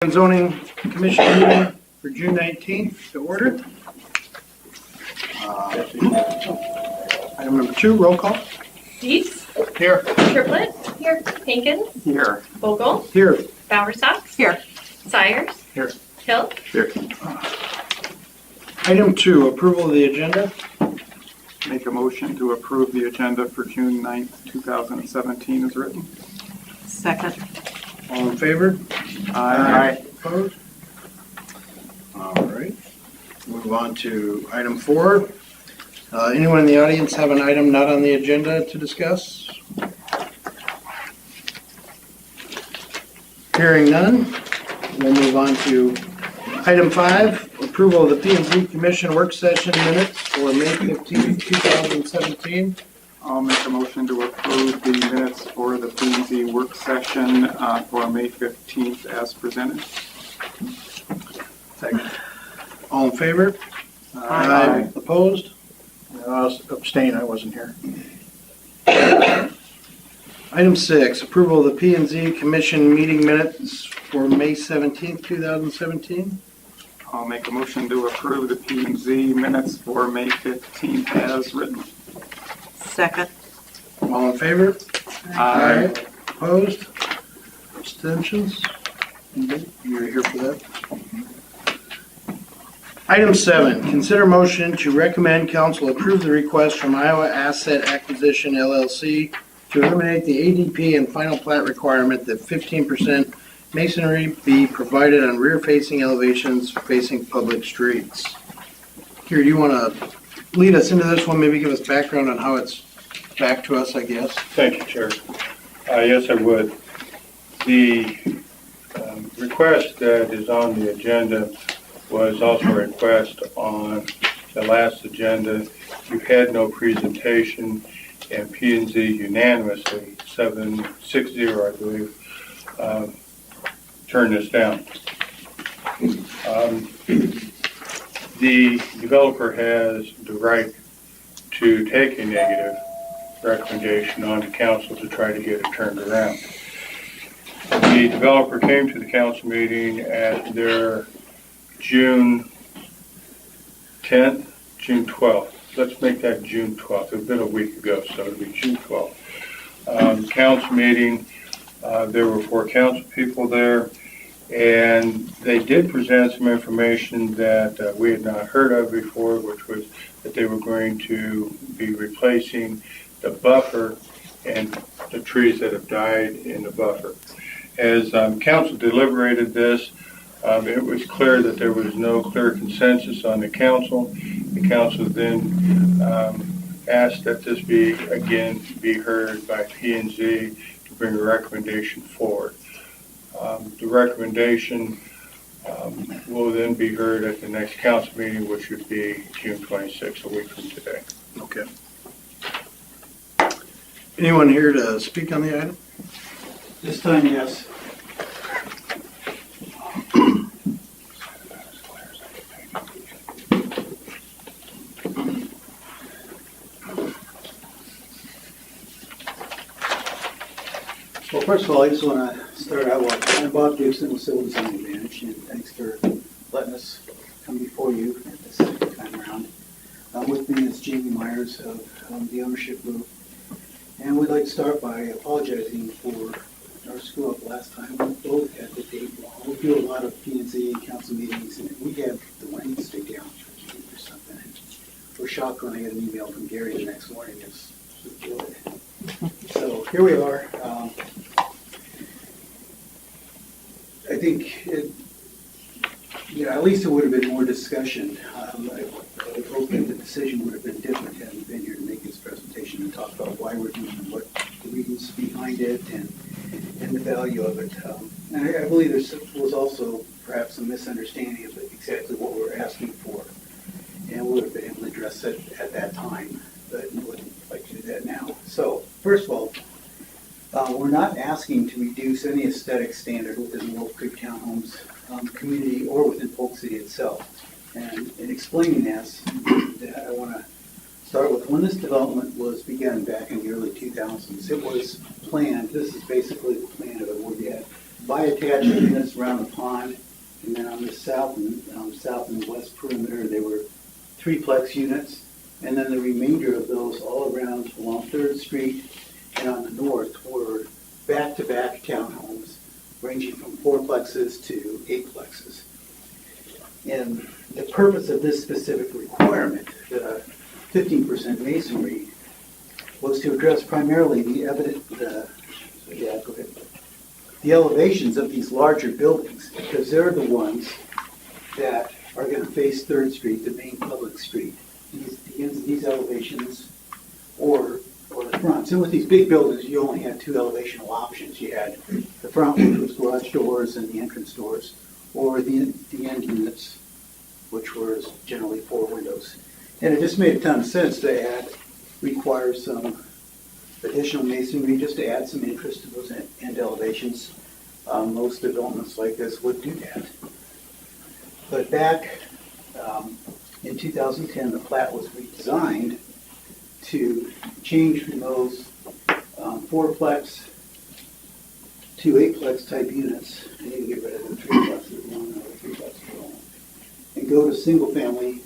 And Zoning Commission meeting for June 19th to order. Item number 2, roll call. Dees. Here. Triplett. Here. Hankins. Here. Vogel. Here. Bowersox. Here. Sires. Here. Hill. Here. Item 2, approval of the agenda. Make a motion to approve the agenda for June 9th, 2017 as written. Second. All in favor? Aye. Opposed? All right. Move on to item 4. Anyone in the audience have an item not on the agenda to discuss? Hearing none, we'll move on to item 5, approval of the P&Z Commission work session minutes for May 15, 2017. I'll make a motion to approve the minutes for the P&Z work session for May 15th as presented. Second. All in favor? Aye. Opposed? Abstain, I wasn't here. Item 6, approval of the P&Z Commission meeting minutes for May 17th, 2017. I'll make a motion to approve the P&Z minutes for May 15th as written. Second. All in favor? Aye. Opposed? Abstentions? You're here for that? Item 7, consider motion to recommend council approve the request from Iowa Asset Acquisition LLC to eliminate the ADP and final plat requirement that 15% masonry be provided on rear-facing elevations facing public streets. Here, do you want to lead us into this one? Maybe give us background on how it's back to us, I guess. Thank you, Chair. Yes, I would. The request that is on the agenda was also a request on the last agenda. You had no presentation, and P&Z unanimously, 760, I believe, turned this down. The developer has the right to take a negative recommendation on the council to try to get it turned around. The developer came to the council meeting at their June 10th, June 12th. Let's make that June 12th. It's been a week ago, so it'll be June 12th. Council meeting, there were 4 council people there, and they did present some information that we had not heard of before, which was that they were going to be replacing the buffer and the trees that have died in the buffer. As council deliberated this, it was clear that there was no clear consensus on the council. The council then asked that this be heard by P&Z to bring a recommendation forward. The recommendation will then be heard at the next council meeting, which would be June 26th, a week from today. Okay. Anyone here to speak on the item? This time, yes. Well, first of all, I just want to start out with, I'm Bob Gibson with Civil Design Advantage, and thanks for letting us come before you at the second time around. With me is Jamie Myers of the ownership group. And we'd like to start by apologizing for our screw up last time. We both had the date wrong. We do a lot of P&Z council meetings, and we have the Wednesday down for a week or something. And we're shocked when I get an email from Gary the next morning. It's good. So here we are. I think at least it would have been more discussion. I would hope that the decision would have been different had he been here to make his presentation and talk about why we're doing it, what the reasons behind it, and the value of it. And I believe there was also perhaps a misunderstanding of exactly what we were asking for, and we would have been able to address it at that time, but we wouldn't like to do that now. So, first of all, we're not asking to reduce any aesthetic standard within the Wolf Creek Townhomes community or within Polk City itself. And in explaining this, I want to start with when this development was begun back in the early 2000s. It was planned, this is basically the plan of it, where you had bi-attached units around the pond, and then on the south and west perimeter, they were threeplex units, and then the remainder of those all around along Third Street and on the north were back-to-back townhomes, ranging from fourplexes to eightplexes. And the purpose of this specific requirement, the 15% masonry, was to address primarily the elevations of these larger buildings, because they're the ones that are going to face Third Street, the main public street. These elevations or the front. So with these big buildings, you only had two elevational options. You had the front, which was garage doors and the entrance doors, or the end units, which were generally 4 windows. And it just made a ton of sense to require some additional masonry just to add some interest to those end elevations. Most developments like this would do that. But back in 2010, the plat was redesigned to change from those fourplex to eightplex type units. I need to get rid of the threeplexes, and go to single family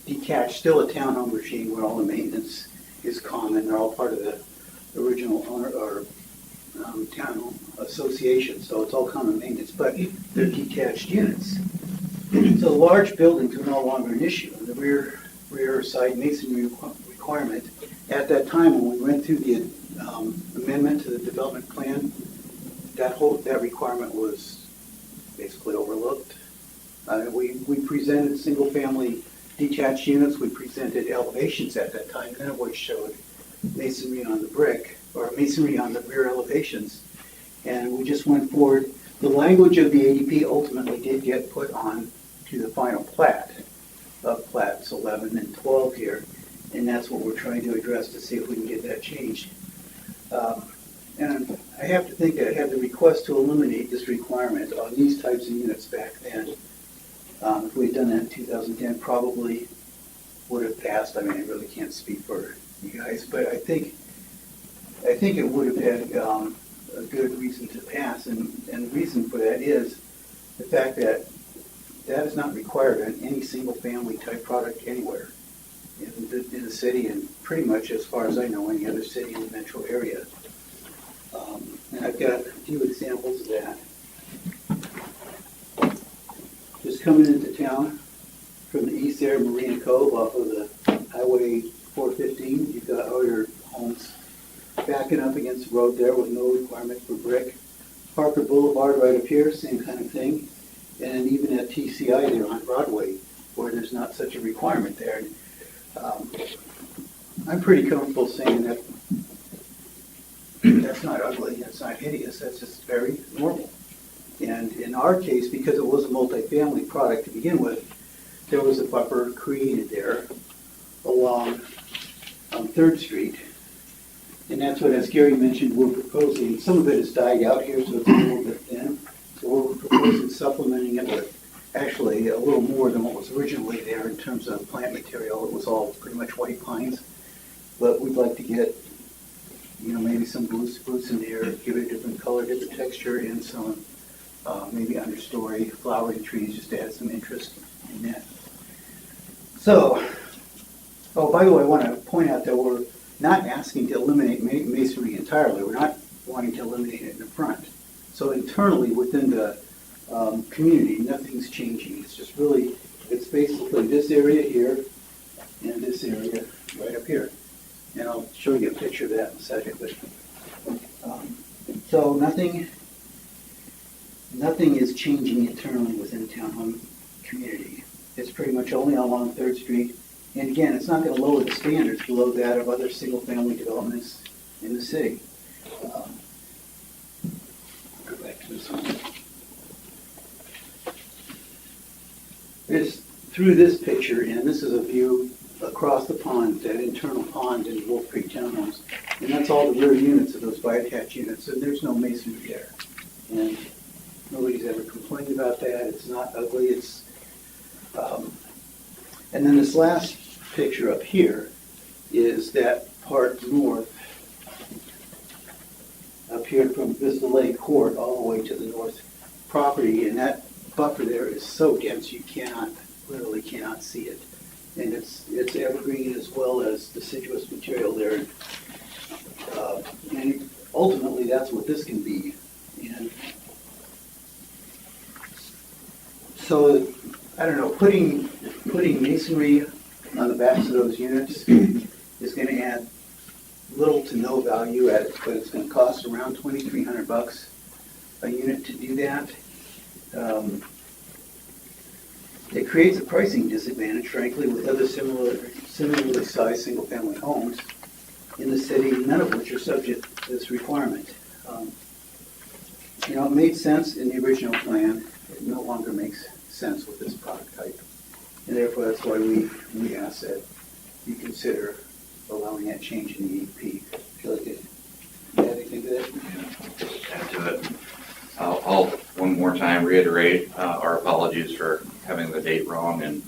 detached, still a townhome regime where all the maintenance is common. They're all part of the original owner or townhome association, so it's all common maintenance, but they're detached units. So large buildings are no longer an issue. And the rear side masonry requirement, at that time when we went through the amendment to the development plan, that requirement was basically overlooked. We presented single-family detached units. We presented elevations at that time, none of which showed masonry on the brick or masonry on the rear elevations. And we just went forward. The language of the ADP ultimately did get put on to the final plat of plats 11 and 12 here, and that's what we're trying to address to see if we can get that changed. And I have to think that I had the request to eliminate this requirement on these types of units back then. If we had done that in 2010, probably would have passed. I mean, I really can't speak for you guys, but I think it would have had a good reason to pass, and the reason for that is the fact that that is not required on any single-family type product anywhere in the city, and pretty much, as far as I know, any other city in the metro area. And I've got a few examples of that. Just coming into town from the east there, Marina Cove, off of the Highway 415, you've got all your homes backing up against the road there with no requirement for brick. Parker Boulevard right up here, same kind of thing. And even at TCI there on Broadway, where there's not such a requirement there. I'm pretty comfortable saying that that's not ugly, that's not hideous, that's just very normal. And in our case, because it was a multifamily product to begin with, there was a buffer created there along 3rd Street. And that's what, as Gary mentioned, we're proposing. Some of it has died out here, so it's a little bit thin. So we're proposing supplementing it with actually a little more than what was originally there in terms of plant material. It was all pretty much white pines. But we'd like to get, maybe some blue spruce in there, give it a different color, different texture, and some maybe understory flowering trees just to add some interest in that. So, by the way, I want to point out that we're not asking to eliminate masonry entirely. We're not wanting to eliminate it in the front. So internally within the community, nothing's changing. It's just really, it's basically this area here and this area right up here. And I'll show you a picture of that in a second. But, so nothing is changing internally within the townhome community. It's pretty much only along 3rd Street. And again, it's not going to lower the standards below that of other single-family developments in the city. Go back to this one. It's through this picture, and this is a view across the pond, that internal pond in Wolf Creek Townhomes. And that's all the rear units of those bi-attached units, and there's no masonry there. And nobody's ever complained about that. It's not ugly. It's and then this last picture up here is that part north up here from Vista Lake Court all the way to the north property, and that buffer there is so dense you literally cannot see it. And it's evergreen as well as deciduous material there. And ultimately, that's what this can be. And so, I don't know, putting masonry on the backs of those units is going to add little to no value at it, but it's going to cost around $2,300 a unit to do that. It creates a pricing disadvantage, frankly, with other similarly sized single-family homes in the city, none of which are subject to this requirement. It made sense in the original plan. It no longer makes sense with this product type. And therefore, that's why we ask that you consider allowing that change in the EDP. Would you like to add anything to that? Just add to it. I'll one more time reiterate our apologies for having the date wrong, and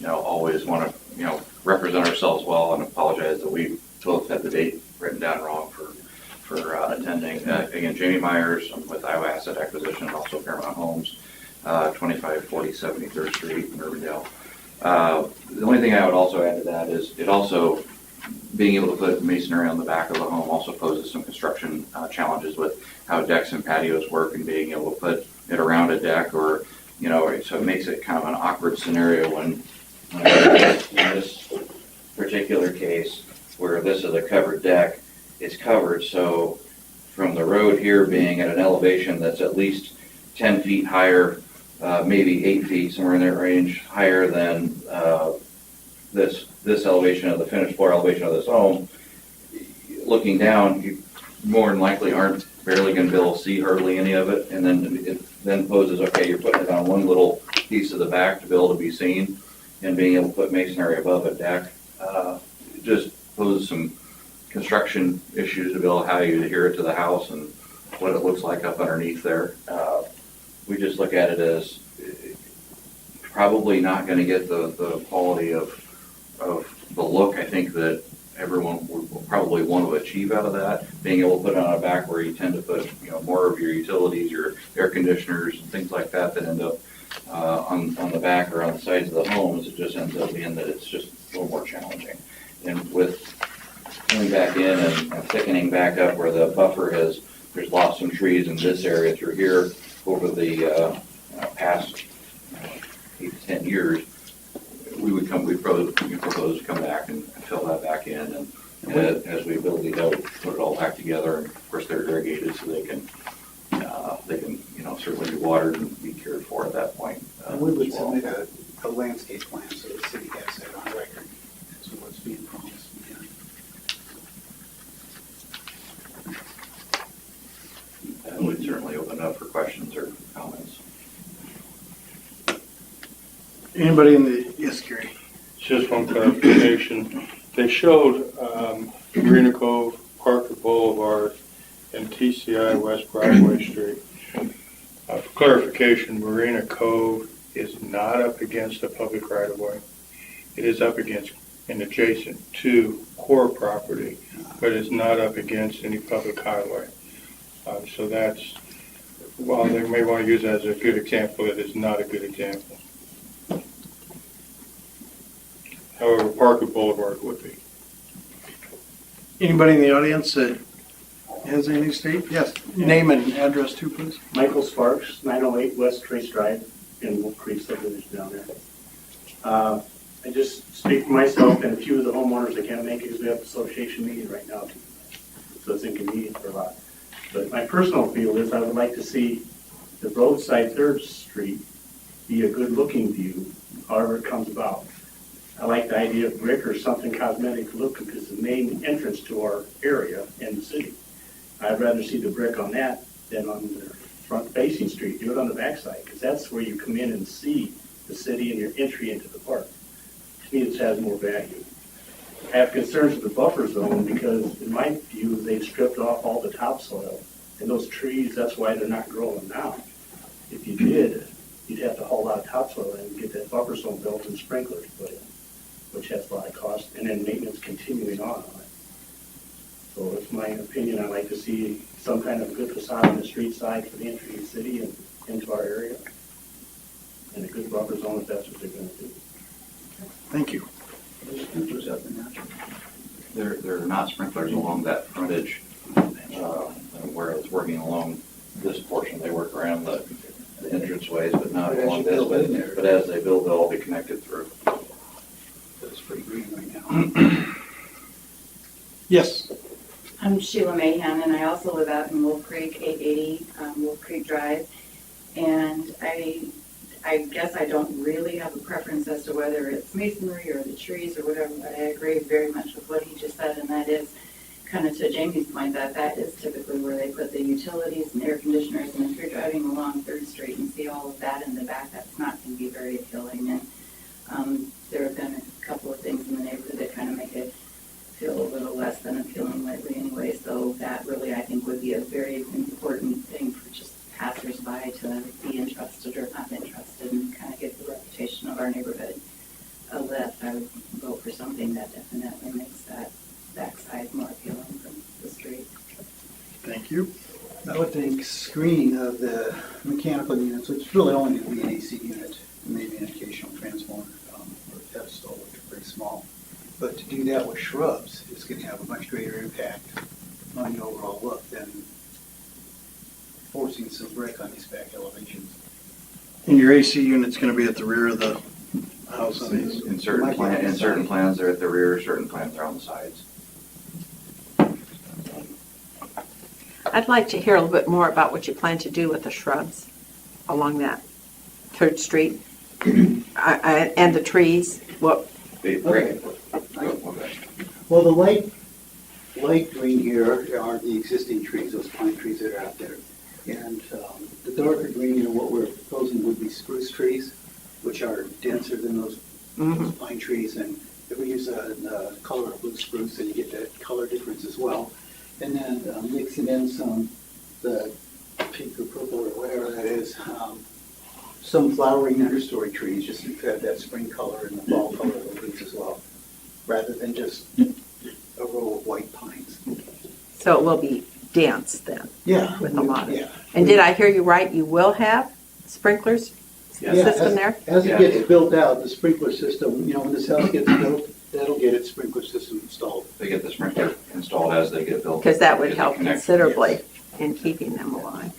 always want to represent ourselves well and apologize that we both had the date written down wrong for attending. Again, Jamie Myers, I'm with Iowa Asset Acquisition, also Paramount Homes, 2540 73rd Street in Urbandale. The only thing I would also add to that is it also, being able to put masonry on the back of the home also poses some construction challenges with how decks and patios work, and being able to put it around a deck, or so it makes it kind of an awkward scenario when in this particular case where this is a covered deck, it's covered, so from the road here being at an elevation that's at least 10 feet higher, maybe 8 feet, somewhere in that range, higher than this elevation of the finished floor elevation of this home, looking down, you more than likely aren't barely going to be able to see hardly any of it, and then it then poses, okay, you're putting it on one little piece of the back to be able to be seen, and being able to put masonry above a deck just poses some construction issues to be able to how you adhere it to the house and what it looks like up underneath there. We just look at it as probably not going to get the quality of the look I think that everyone will probably want to achieve out of that. Being able to put it on a back where you tend to put more of your utilities, your air conditioners, and things like that end up on the back or on the sides of the homes, it just ends up being that it's just a little more challenging. And with coming back in and thickening back up where the buffer there's lost some trees in this area through here over the past 8 to 10 years, we propose to come back and fill that back in, and as we ability to put it all back together, and of course they're irrigated so they can certainly be watered and be cared for at that point. And we would submit a landscape plan so the city has that on record. That's what's being promised. That would certainly open up for questions or comments. Anybody in the, yes, Gary? Just one clarification. They showed Marina Cove, Parker Boulevard, and TCI West Broadway Street. For clarification, Marina Cove is not up against the public right-of-way. It is up against and adjacent to core property, but it's not up against any public highway. So that's, while they may want to use that as a good example, it is not a good example. However, Parker Boulevard would be. Anybody in the audience that has anything to state? Yes, name and address too, please. Michael Sparks, 908 West Trace Drive in Wolf Creek subdivision down there. I just speak for myself and a few of the homeowners that can't make it because we have an association meeting right now, so it's inconvenient for a lot. But my personal feel is I would like to see the roadside 3rd Street be a good-looking view, however it comes about. I like the idea of brick or something cosmetic look because it's the main entrance to our area in the city. I'd rather see the brick on that than on the front-facing street. Do it on the backside because that's where you come in and see the city and your entry into the park. To me, this has more value. I have concerns with the buffer zone because, in my view, they've stripped off all the topsoil. And those trees, that's why they're not growing now. If you did, you'd have to haul out topsoil and get that buffer zone built and sprinklers put in, which has a lot of cost, and then maintenance continuing on it. So it's my opinion, I'd like to see some kind of good facade on the street side for the entry to the city and into our area. And a good buffer zone if that's what they're gonna do. Thank you. Sprinklers up in there. There are not sprinklers along that frontage, where it's working along this portion. They work around the entrance ways, but not But as along you this. build in there- But as they build, they'll all be connected through. It's pretty green right now. Yes. I'm Sheila Mahan, and I also live out in Wolf Creek, 880 Wolf Creek Drive. And I guess I don't really have a preference as to whether it's masonry or the trees or whatever, but I agree very much with what he just said, and that is kind of to Jamie's point, that is typically where they put the utilities and air conditioners, and if you're driving along 3rd Street and see all of that in the back, that's not going to be very appealing. And there have been a couple of things in the neighborhood that kind of make it feel a little less than appealing lately anyway, so that really I think would be a very important thing for just passersby to be interested or not interested and kind of give the reputation of our neighborhood a lift. I would vote for something that definitely makes that backside more appealing from the street. Thank you. I would think screening of the mechanical units, which is really only going to be an AC unit, maybe an occasional transformer or a pedestal, which are pretty small. But to do that with shrubs is going to have a much greater impact on the overall look than forcing some brick on these back elevations. And your AC unit's gonna be at the rear of the house on these? In certain plans, they're at the rear, certain plans they're on the sides. I'd like to hear a little bit more about what you plan to do with the shrubs along that 3rd Street and the trees. What, Okay. Well, the light green here are the existing trees, those pine trees that are out there. And the darker green, what we're proposing would be spruce trees, which are denser than those pine trees. And if we use a color of blue spruce, then you get that color difference as well. And then mixing in the pink or purple or whatever that is, some flowering understory trees, just to have that spring color and the fall color of the leaves as well, rather than just a row of white pines. so it will be dense then? Yeah. With a lot of, Yeah. and did I hear you right, you will have sprinklers system there? As it gets built out, the sprinkler system, when this house gets built, that'll get its sprinkler system installed. They get the sprinkler installed as they get built. Because that would Get help connected. considerably in keeping them alive.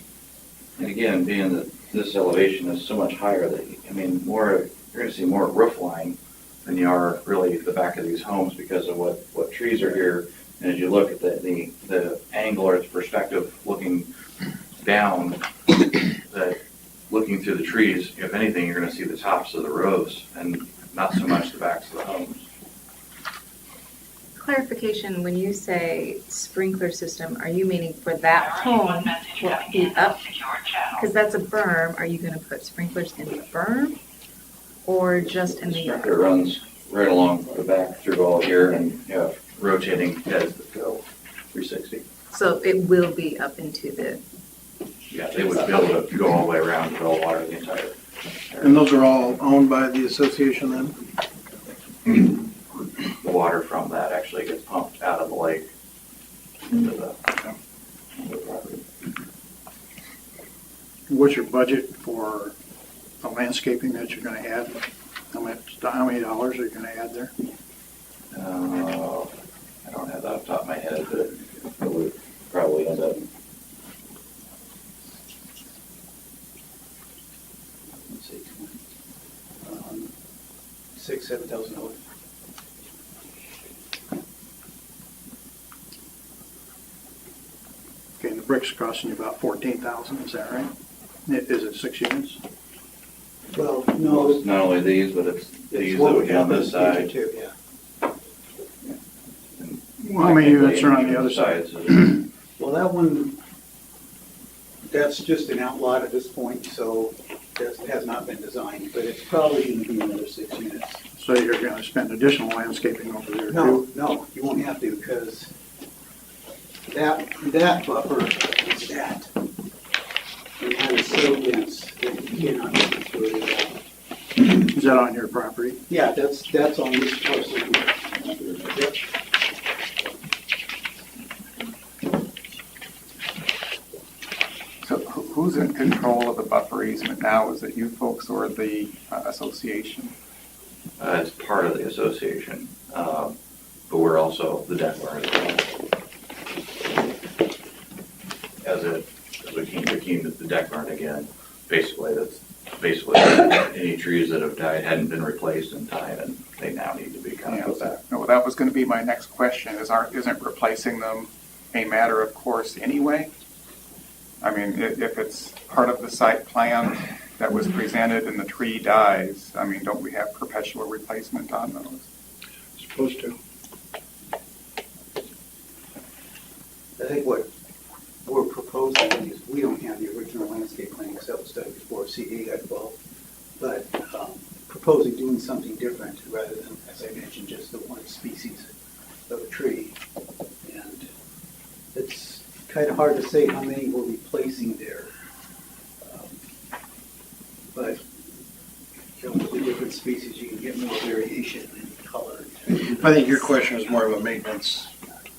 And again, being that this elevation is so much higher that, you're gonna see more roof line than you are really the back of these homes because of what trees are here. And as you look at the angle or the perspective looking down, that looking through the trees, if anything, you're gonna see the tops of the rows and not so much the backs of the homes. Clarification, when you say sprinkler system, are you meaning for that home will be up? Because that's a berm, are you gonna put sprinklers in the berm or just in The the sprinkler yard? runs right along the back through all here and you have rotating heads that go 360. So it will be up into the, Yeah, they would be able to go all the way around and all water the entire area. And those are all owned by the association then? The water from that actually gets pumped out of the lake into the property. What's your budget for the landscaping that you're gonna add? How many dollars are you gonna add there? I don't have that off the top of my head, but it would probably end up, Let's see, $6,000-7,000. Okay, and the brick's costing you about 14,000, is that right? Is it 6 units? Well, no. not only these, but it's these It's that what would we be on have this in the side. future, too, yeah. How many units are on the other side? Well, that one, that's just an outlot at this point, so that has not been designed, but it's probably going to be another 6 units. So you're gonna spend additional landscaping over there No, too? no, you won't have to, because that buffer is that. And that is so dense that you cannot get through it at all. Is that on your property? Yeah, that's on this parcel. Yep. control of the buffer easement now? Is it you folks or the association? It's part of the association, but we're also the deck owner as well. As we came to the deck barn again, basically any trees that have died hadn't been replaced in time, and they now need to be kind of put back. No, that was going to be my next question. Isn't replacing them a matter of course anyway? I mean, if it's part of the site plan that was presented and the tree dies, I mean, don't we have perpetual replacement on those? Supposed to. I think what we're proposing is, we don't have the original landscape plan, because that was done before CD got involved, but proposing doing something different rather than, as I mentioned, just the one species of a tree. And it's kind of hard to say how many we're replacing there. But you know, with the different species, you can get more variation in color. I think your question is more of a maintenance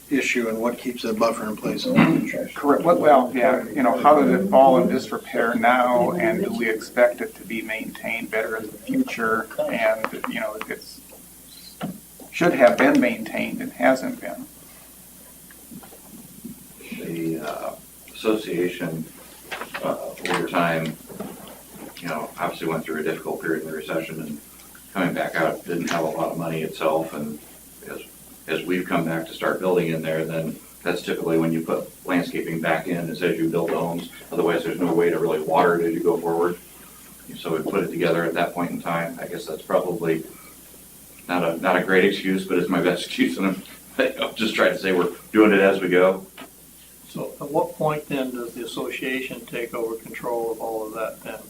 issue and what keeps the buffer in place in the future. Correct. Well, yeah, you know, how does it fall in disrepair now, and do we expect it to be maintained better in the future? And, you know, it's should have been maintained and hasn't been. The association, over time, you know, obviously went through a difficult period in the recession, and coming back out didn't have a lot of money itself, and as we've come back to start building in there, then that's typically when you put landscaping back in as you build the homes. Otherwise, there's no way to really water it as you go forward. So we put it together at that point in time. I guess that's probably not a great excuse, but it's my best excuse, and I'm just trying to say we're doing it as we go. So at what point then does the association take over control of all of that then?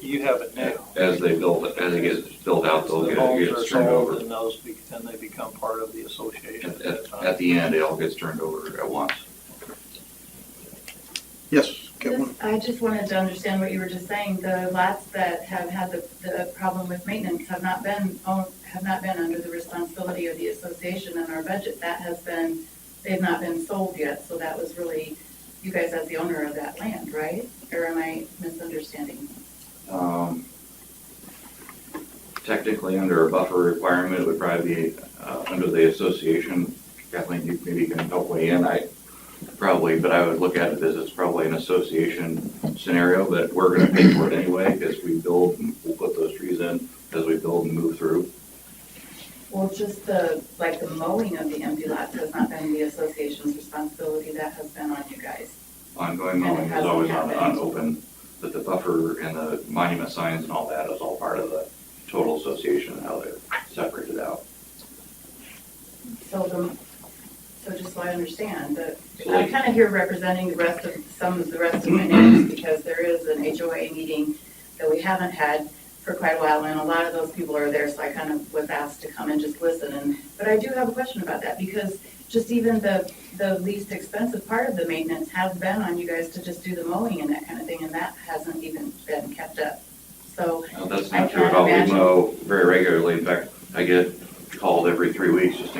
You have it now. As they build it, as it gets built out, they'll The get homes it are turned over. sold and then they become part of the association at that time. At the end, it all gets turned over at once. Yes, Kevin? I just wanted to understand what you were just saying. The lots that have had the problem with maintenance have not been under the responsibility of the association in our budget. They've not been sold yet, so that was really you guys as the owner of that land, right? Or am I misunderstanding? Technically, under a buffer requirement, it would probably be under the association. Kathleen, you maybe can help weigh in. But I would look at it as it's probably an association scenario, but we're going to pay for it anyway because we build and we'll put those trees in as we build and move through. Well, just the mowing of the empty lots has not been the association's responsibility. That has been on you guys. Ongoing mowing is always on open, but the buffer and the monument signs and all that is all part of the total association and how they're separated out. So just so I understand, I'm kind of here representing some of the rest of my neighbors because there is an HOA meeting that we haven't had for quite a while, and a lot of those people are there, so I kind of was asked to come and just listen. But I do have a question about that because just even the least expensive part of the maintenance has been on you guys to just do the mowing and that kind of thing, and that hasn't even been kept up. So No, that's not true at all. We mow very regularly. In fact, I get called every 3 weeks just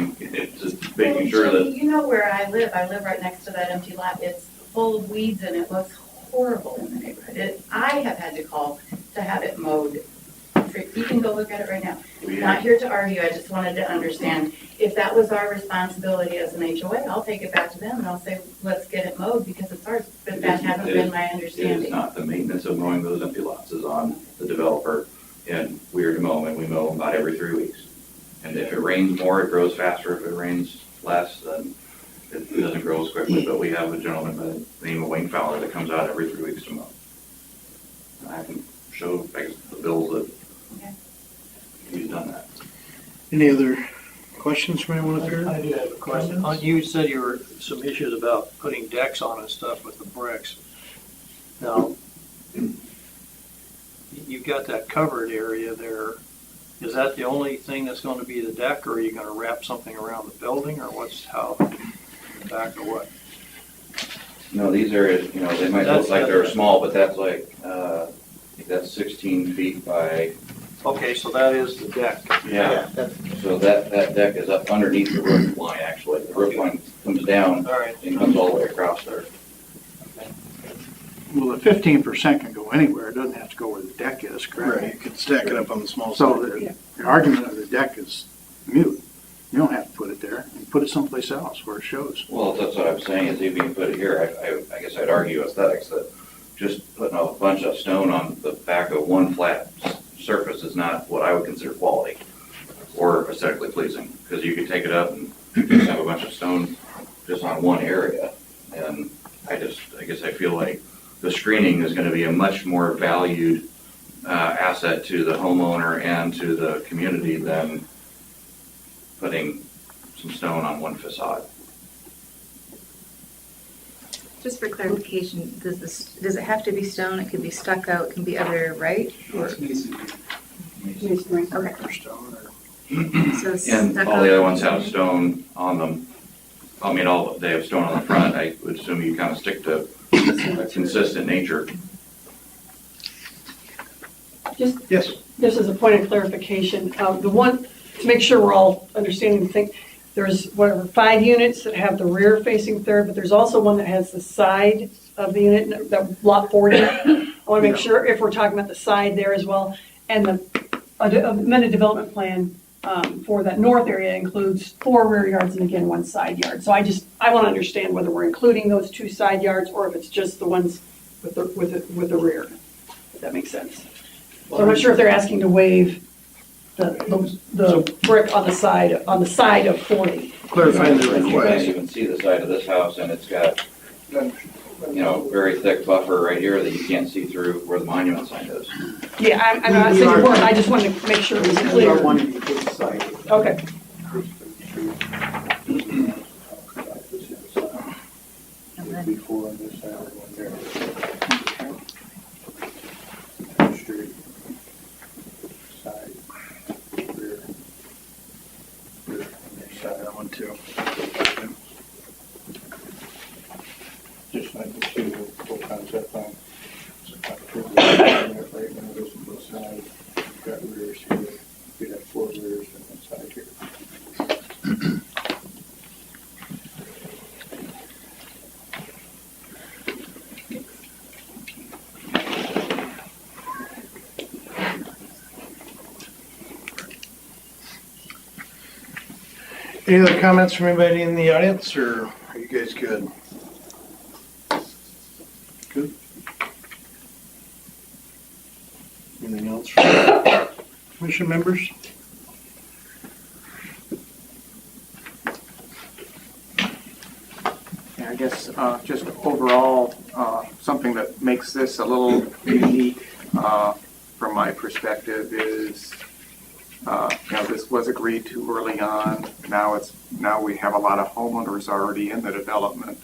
making sure that. You know where I live right next to that empty lot. It's full of weeds and it looks horrible in the neighborhood. I have had to call to have it mowed. You can go look at it right now. Not here to argue, I just wanted to understand if that was our responsibility as an HOA, I'll take it back to them and I'll say, let's get it mowed because it's ours, but that hasn't been my It understanding. is not. The maintenance of mowing those empty lots is on the developer, and we are to mow them, and we mow them about every 3 weeks. And if it rains more, it grows faster. If it rains less, then it doesn't grow as quickly. But we have a gentleman by the name of Wayne Fowler that comes out every 3 weeks to mow. And I can show, I guess, the bills that he's done that. Any other questions from anyone up here? I do have a question. You said you were some issues about putting decks on and stuff with the bricks. Now, you've got that covered area there. Is that the only thing that's going to be the deck, or are you going to wrap something around the building, or how in the back, or what? No, these areas, they might look like they're small, but that's like, I think that's 16 feet by. Okay, so that is the deck. Yeah. So that deck is up underneath the roof line, actually. The roof line comes down All right. and comes all the way across there. Well, the 15% can go anywhere. It doesn't have to go where the deck is, correct? Right, you could stack it up on the small So side. the argument of the deck is mute. You don't have to put it there. You put it someplace else where it shows. Well, that's what I'm saying, is even you put it here, I guess I'd argue aesthetics, that just putting a bunch of stone on the back of one flat surface is not what I would consider quality or aesthetically pleasing, because you could take it up and just have a bunch of stone just on one area. And I guess I feel like the screening is gonna be a much more valued asset to the homeowner and to the community than putting some stone on one facade. Just for clarification, does it have to be stone? It could be stucco, it can be other, right? Or, It's masonry. okay, Or stone or. so And all the stucco, other ones have stone on them. I mean, they have stone on the front. I would assume you kind of stick to a consistent nature. Yes, This is a point of clarification. The one, to make sure we're all understanding the thing, there's whatever, 5 units that have the rear facing third, but there's also one that has the side of the unit, that lot 40. I want to make sure if we're talking about the side there as well. And the amended development plan for that north area includes 4 rear yards and again 1 side yard. So I want to understand whether we're including those 2 side yards or if it's just the ones with the rear, if that makes sense. So I'm not sure if they're asking to waive the brick on the side of 40. clarifying the You can't request. even see the side of this house, and it's got, very thick buffer right here that you can't see through where the monument sign is. Yeah, I'm not saying it weren't, I just wanted to make sure it was We are clear. wanting to put side. Okay. and then Before on this side, one there. Street, side, rear, on their side. That one too. Just like the two full concept plan. So if I put it right now, goes on both sides. You've got rears here. You'd have 4 rears and 1 side here. Any other comments from anybody in the audience, or are you guys good? Good? Anything else from commission members? Yeah, I guess just overall, something that makes this a little unique from my perspective is, this was agreed to early on. Now we have a lot of homeowners already in the development.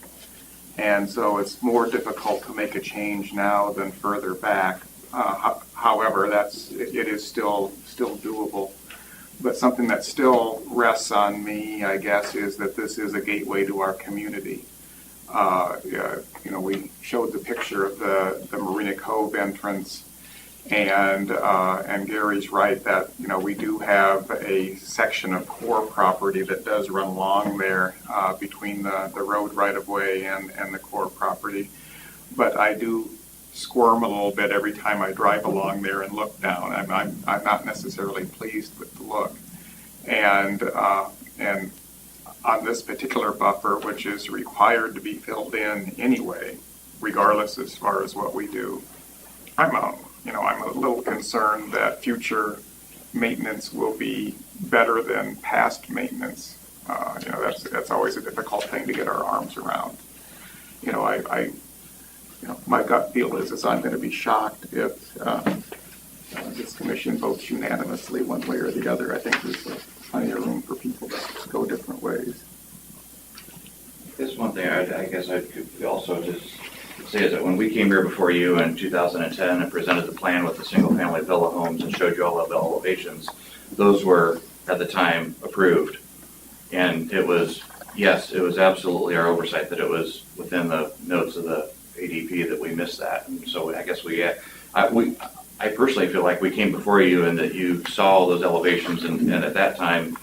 And so it's more difficult to make a change now than further back. However, it is still doable. But something that still rests on me, I guess, is that this is a gateway to our community. We showed the picture of the Marina Cove entrance, and Gary's right that we do have a section of core property that does run along there between the road right of way and the core property. But I do squirm a little bit every time I drive along there and look down. I'm not necessarily pleased with the look, and on this particular buffer, which is required to be filled in anyway, regardless as far as what we do, I'm a little concerned that future maintenance will be better than past maintenance. That's always a difficult thing to get our arms around. My gut feel is I'm going to be shocked if this commission votes unanimously one way or the other. I think there's plenty of room for people to go different ways. This one thing I guess I could also just say is that when we came here before you in 2010 and presented the plan with the single-family villa homes and showed you all of the elevations, those were at the time approved. And it was absolutely our oversight that it was within the notes of the ADP that we missed that. And so I guess I personally feel like we came before you and that you saw those elevations and at that time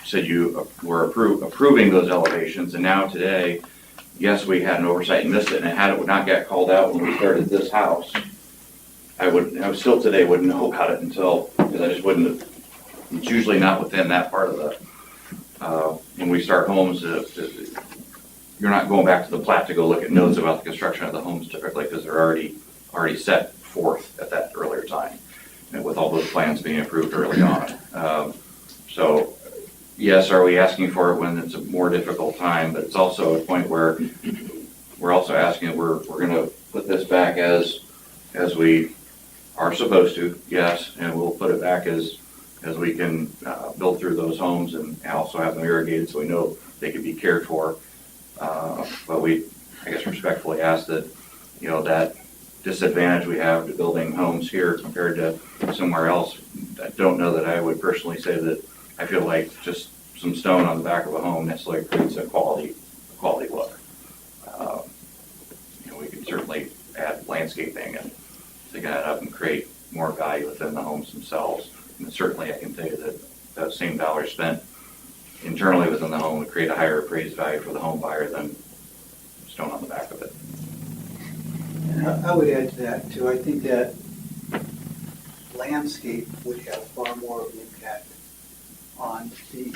said you were approving those elevations. And now today, yes, we had an oversight and missed it, and had it not got called out when we started this house, I still today wouldn't know about it until, because I just wouldn't have, it's usually not within that part of the, when we start homes, you're not going back to the plat to go look at notes about the construction of the homes typically, because they're already set forth at that earlier time, and with all those plans being approved early on. So, yes, are we asking for it when it's a more difficult time, but it's also a point where we're also asking, we're gonna put this back as we are supposed to, yes, and we'll put it back as we can build through those homes and also have them irrigated so we know they can be cared for. But we, I guess, respectfully ask that, that disadvantage we have to building homes here compared to somewhere else. I don't know that I would personally say that I feel like just some stone on the back of a home necessarily creates a quality look. We can certainly add landscaping and take that up and create more value within the homes themselves. And certainly I can tell you that that same dollar spent internally within the home would create a higher appraised value for the home buyer than stone on the back of it. And I would add to that too. I think that landscape would have far more of an impact on the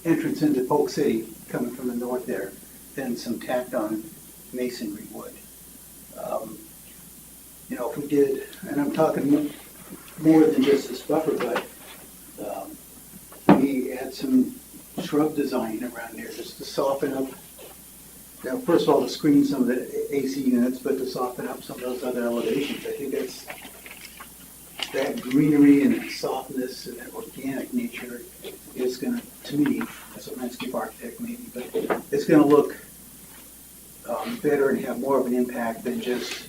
entrance into Polk City coming from the north there than some tacked on masonry would. If we did, and I'm talking more than just this buffer, but we add some shrub design around there just to soften up. First of all, to screen some of the AC units, but to soften up some of those other elevations. I think that greenery and that softness and that organic nature is going to me, as a landscape architect maybe, but it's going to look better and have more of an impact than just,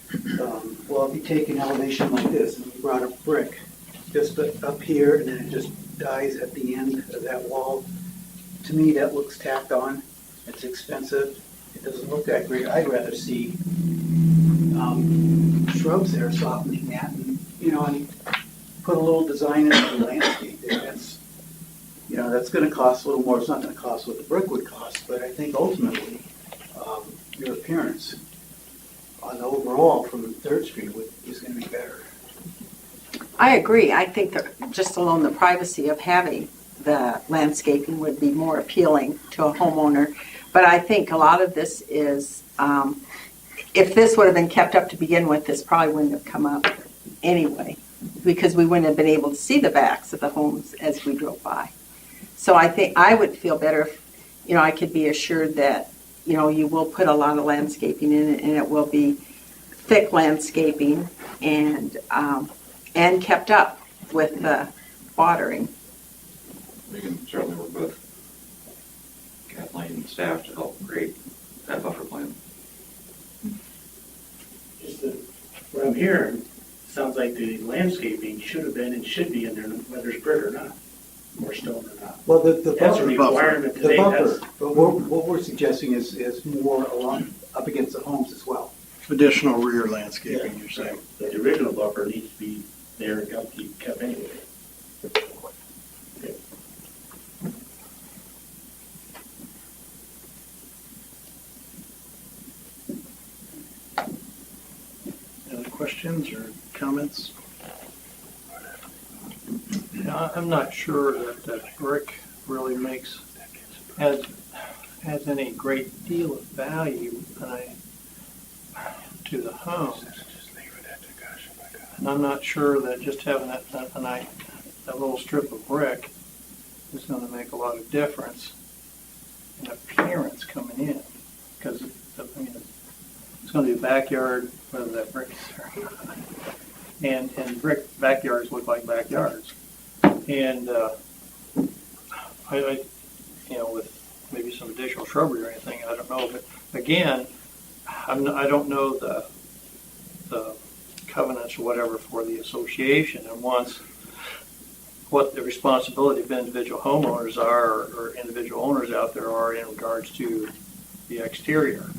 if you take an elevation like this and you brought a brick just up here and then it just dies at the end of that wall, to me that looks tacked on. It's expensive. It doesn't look that great. I'd rather see shrubs there softening that and put a little design into the landscape there. That's going to cost a little more. It's not going to cost what the brick would cost, but I think ultimately your appearance on the overall from 3rd Street is going to be better. I agree. I think that just alone the privacy of having the landscaping would be more appealing to a homeowner. But I think a lot of this is, if this would have been kept up to begin with, this probably wouldn't have come up anyway, because we wouldn't have been able to see the backs of the homes as we drove by. So I think I would feel better if, I could be assured that, you will put a lot of landscaping in it, and it will be thick landscaping and kept up with the watering. We can certainly work with Kathleen and staff to help create that buffer plan. Just what I'm hearing, sounds like the landscaping should have been and should be in there, whether it's brick or not, or stone or not. Well, the That's a buffer, requirement the today. buffer, but what we're suggesting is more along up against the homes as well. Additional rear landscaping, you're saying. But the original buffer needs to be there and kept anyway. Okay. Any other questions or comments? Yeah, I'm not sure that brick really has any great deal of value to the homes. And I'm not sure that just having that little strip of brick is going to make a lot of difference in appearance coming in, because it's going to be a backyard, whether that brick is there or not. And brick backyards look like backyards. And I with maybe some additional shrubbery or anything, I don't know. But again, I don't know the covenants or whatever for the association, and what the responsibility of individual homeowners are, or individual owners out there are in regards to the exterior.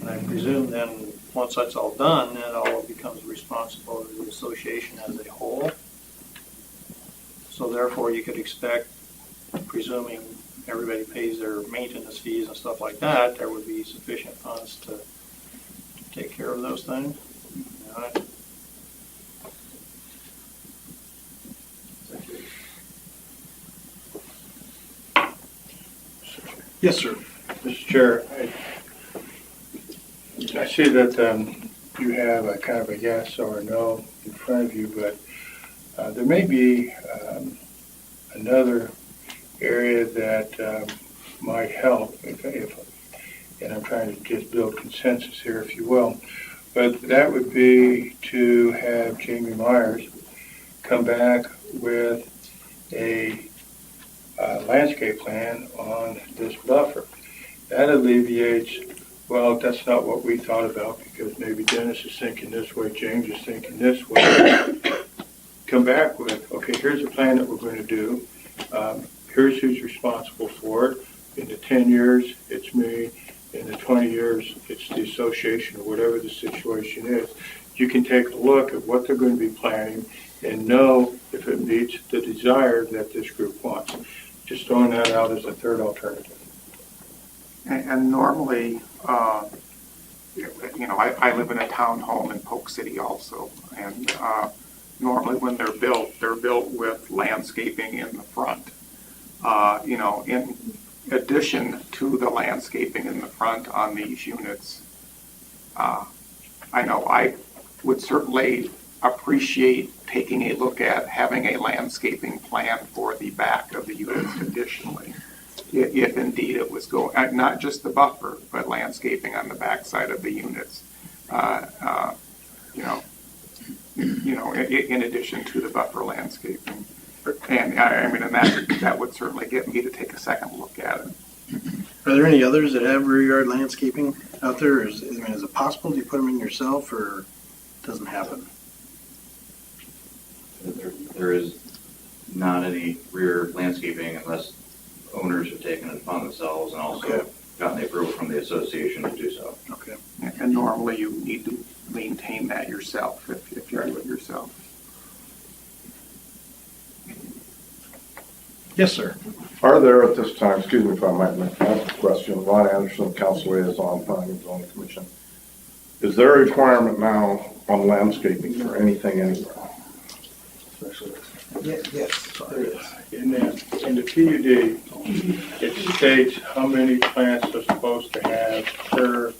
And I presume then, once that's all done, then it all becomes the responsibility of the association as a whole. So therefore, you could expect, presuming everybody pays their maintenance fees and stuff like that, there would be sufficient funds to take care of those things. Yes, sir. Mr. Chair, I see that you have a kind of a yes or a no in front of you, but there may be another area that might help and I'm trying to just build consensus here, if you will, but that would be to have Jamie Myers come back with a landscape plan on this buffer. That alleviates, well, that's not what we thought about because maybe Dennis is thinking this way, James is thinking this way. Come back with, okay, here's a plan that we're going to do. Here's who's responsible for it. In the 10 years, it's me. In the 20 years, it's the association or whatever the situation is. You can take a look at what they're going to be planning and know if it meets the desire that this group wants. Just throwing that out as a third alternative. And normally, I live in a townhome in Polk City also, and normally when they're built with landscaping in the front. In addition to the landscaping in the front on these units, I know I would certainly appreciate taking a look at having a landscaping plan for the back of the units additionally, if indeed it was going, not just the buffer, but landscaping on the back side of the units, in addition to the buffer landscaping. And and that would certainly get me to take a second look at it. Are there any others that have rear yard landscaping out there? Is it possible you put them in yourself, or it doesn't happen? There is not any rear landscaping unless owners have taken it upon themselves and also gotten the approval from the association to do so. Okay. And normally you need to maintain that yourself if you do it yourself. Yes, sir. Are there at this time, excuse me if I might ask a question, Ron Anderson, Council Liaison, Planning and Zoning Commission. Is there a requirement now on landscaping for anything anywhere? Yes, there is. In the PUD, it states how many plants are supposed to have per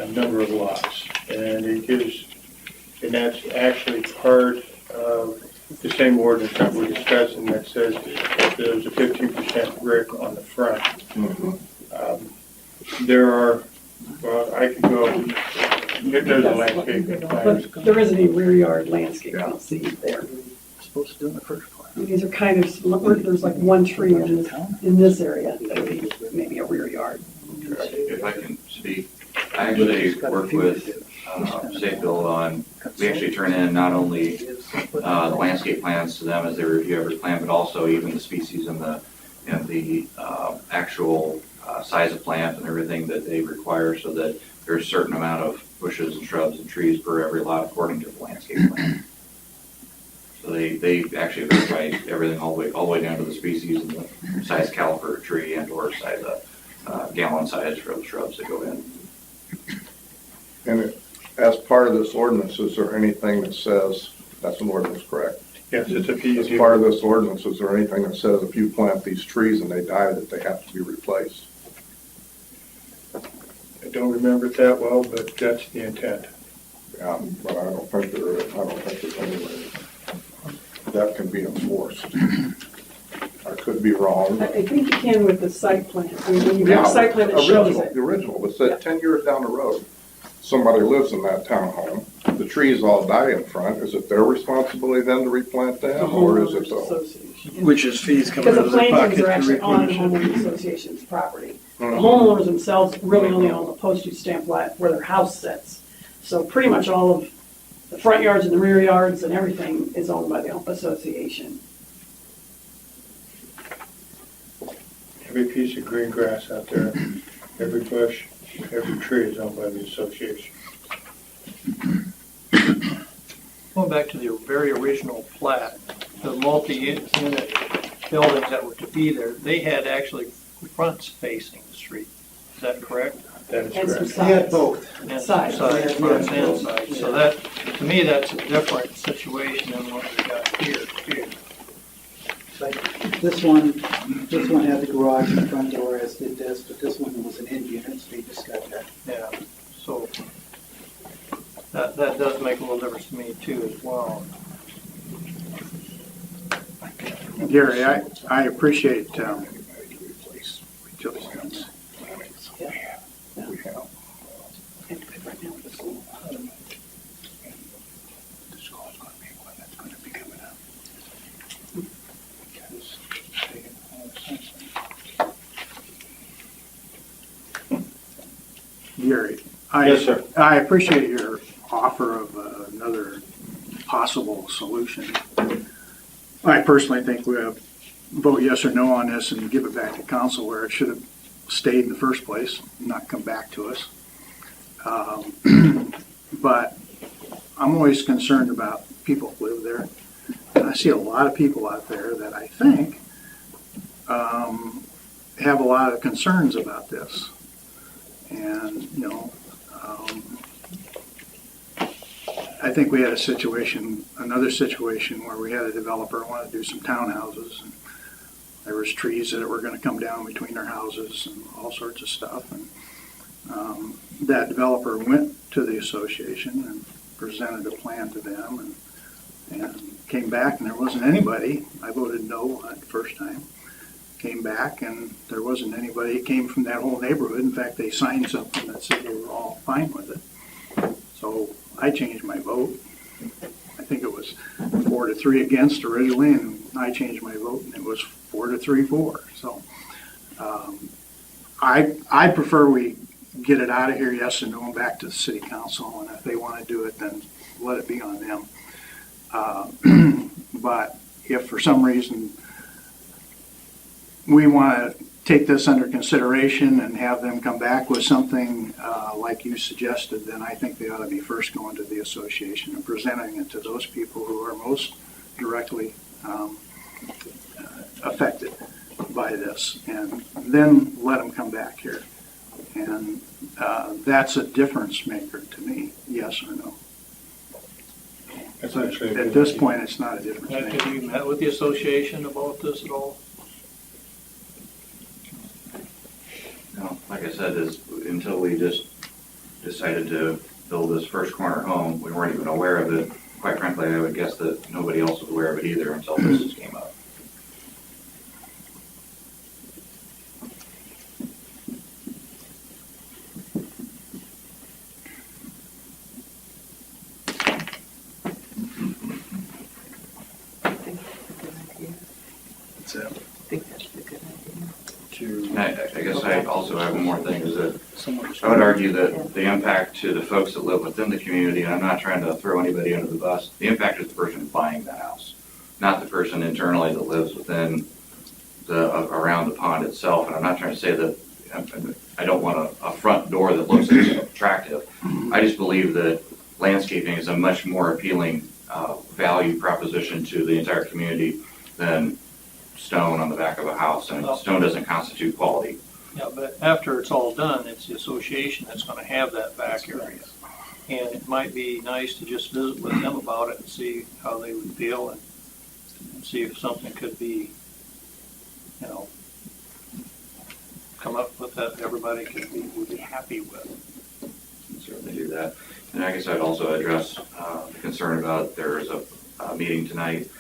number of lots. And that's actually part of the same ordinance that we're discussing that says that there's a 15% brick on the front. There are, well, I could go, there's a landscaping plan. But there isn't any rear yard landscape, I don't see there. Supposed to do in the first place. These are kind of, there's like one tree in this area that would be maybe a rear yard. If I can speak, I actually work with State Bill on, we actually turn in not only the landscape plans to them as they review every plan, but also even the species and the actual size of plant and everything that they require so that there's a certain amount of bushes and shrubs and trees per every lot according to the landscape plan. So they actually verify everything all the way down to the species and the size caliper of tree and or size gallon size for the shrubs that go in. And as part of this ordinance, is there anything that says, that's an ordinance, correct? Yes, it's a PUD. As part of this ordinance, is there anything that says if you plant these trees and they die, that they have to be replaced? I don't remember it that well, but that's the intent. Yeah, but I don't think there's any way that can be enforced. I could be wrong. I think you can with the site plan. I mean, when you have a site plan that shows it. The original, but said 10 years down the road, somebody lives in that townhome, the trees all die in front, is it their responsibility then to replant them, or is it the? Association. Which is fees coming out Because of the their plantings pocket are to actually on the replenish it. homeowners association's property. The homeowners themselves really only own the postage stamp lot where their house sits. So pretty much all of the front yards and the rear yards and everything is owned by the association. Every piece of green grass out there, every bush, every tree is owned by the association. Going back to the very original plat, the multi-unit buildings that were to be there, they had actually fronts facing the street. Is that correct? That is And some correct. sides. We had both. And Sides. sides, fronts and both. sides. So that, to me, that's a different situation than what we got here. This one had the garage and front door as did this, but this one was an end unit, so they just got that. Yeah, so that does make a little difference to me too as well. Gary, I appreciate, Gary, Yes, sir. I appreciate your offer of another possible solution. I personally think we have vote yes or no on this and give it back to council where it should have stayed in the first place, not come back to us. But I'm always concerned about people who live there. And I see a lot of people out there that I think have a lot of concerns about this. And, you know, I think we had another situation where we had a developer want to do some townhouses, and there was trees that were going to come down between their houses and all sorts of stuff. And that developer went to the association and presented a plan to them, and came back, and there wasn't anybody. I voted no the first time. Came back, and there wasn't anybody. It came from that whole neighborhood. In fact, they signed something that said they were all fine with it. So I changed my vote. I think it was 4-3 against originally, and I changed my vote, and it was 4-3 for. So I prefer we get it out of here, yes or no, and back to the city council. And if they want to do it, then let it be on them. But if for some reason we want to take this under consideration and have them come back with something like you suggested, then I think they ought to be first going to the association and presenting it to those people who are most directly affected by this, and then let them come back here. And that's a difference maker to me, yes or no. That's actually a At good this idea. point, it's not a difference maker. Have you met with the association about this at all? No, like I said, until we just decided to build this first corner home, we weren't even aware of it. Quite frankly, I would guess that nobody else was aware of it either until this just came up. It's a- And I guess I also have one more thing, is that I would argue that the impact to the folks that live within the community, and I'm not trying to throw anybody under the bus, the impact is the person buying the house, not the person internally that lives within around the pond itself. And I'm not trying to say that, I don't want a front door that looks attractive. I just believe that landscaping is a much more appealing value proposition to the entire community than stone on the back of a house, and stone doesn't constitute quality. Yeah, but after it's all done, it's the association that's gonna have that back area. And it might be nice to just visit with them about it and see how they would feel, and see if something could be, you know, come up with that everybody would be happy with. Certainly do that. And I guess I'd also address the concern about there's a meeting tonight.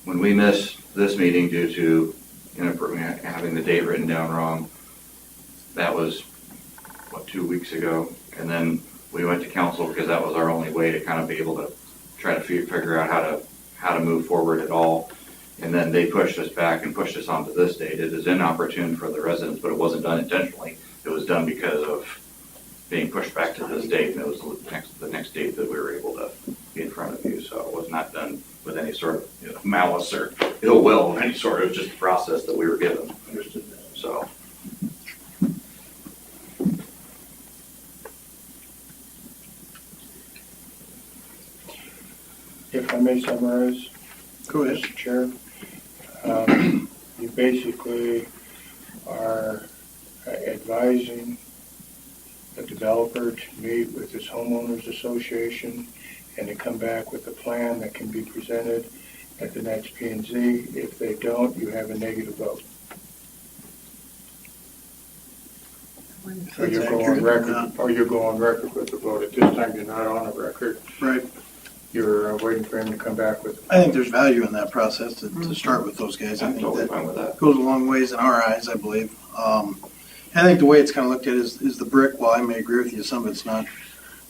When we miss this meeting due to having the date written down wrong, that was, 2 weeks ago? And then we went to council because that was our only way to kind of be able to try to figure out how to move forward at all. And then they pushed us back and pushed us onto this date. It is inopportune for the residents, but it wasn't done intentionally. It was done because of being pushed back to this date, and it was the next date that we were able to be in front of you. So it was not done with any sort of malice or ill will of any sort. It was just a process that we were given. Understood that. So. If I may summarize, Go ahead. Mr. Chair, You basically are advising the developer to meet with his homeowners association and to come back with a plan that can be presented at the next P&Z. If they don't, you have a negative vote. Or you're going on record with the vote. At this time, you're not on a record. Right. You're waiting for him to come back with. I think there's value in that process to start with those guys. I I'm think totally that fine with that. goes a long ways in our eyes, I believe. I think the way it's kind of looked at is the brick. While I may agree with you, some of it's not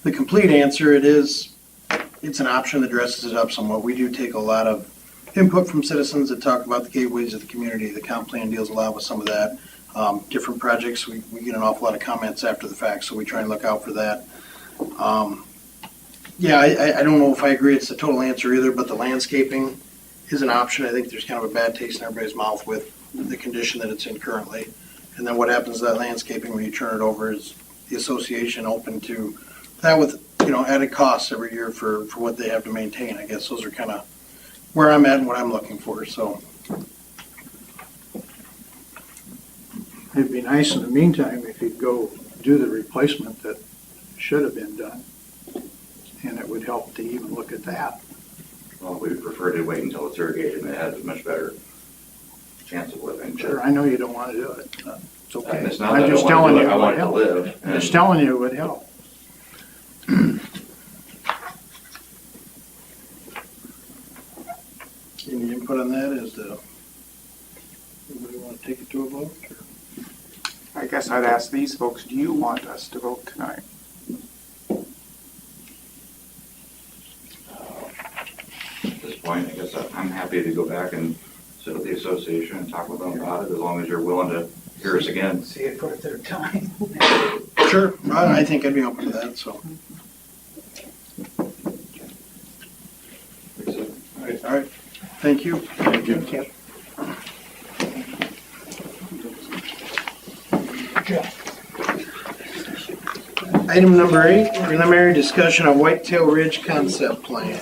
the complete answer. It's an option that dresses it up somewhat. We do take a lot of input from citizens that talk about the gateways of the community. The comp plan deals a lot with some of that. Different projects, we get an awful lot of comments after the fact, so we try and look out for that. Yeah, I don't know if I agree it's the total answer either, but the landscaping is an option. I think there's kind of a bad taste in everybody's mouth with the condition that it's in currently. And then what happens to that landscaping when you turn it over? Is the association open to that with, added costs every year for what they have to maintain? I guess those are kind of where I'm at and what I'm looking for, so. It'd be nice in the meantime if you'd go do the replacement that should have been done. And it would help to even look at that. Well, we would prefer to wait until it's irrigated and it has a much better chance of living. Sure, I know you don't want to do it. It's okay. And it's not that I'm I just don't telling want you to do it, I it want would it to help. live. I'm just telling you it would help. Any input on that? Anybody want to take it to a vote? Or? I guess I'd ask these folks, do you want us to vote tonight? At this point, I guess I'm happy to go back and sit with the association and talk with them about it, as long as you're willing to hear us again. See it for a third time. Sure, I think I'd be open to that, so. All right, thank you. Thank you. Item number 8, preliminary discussion of Whitetail Ridge concept plan.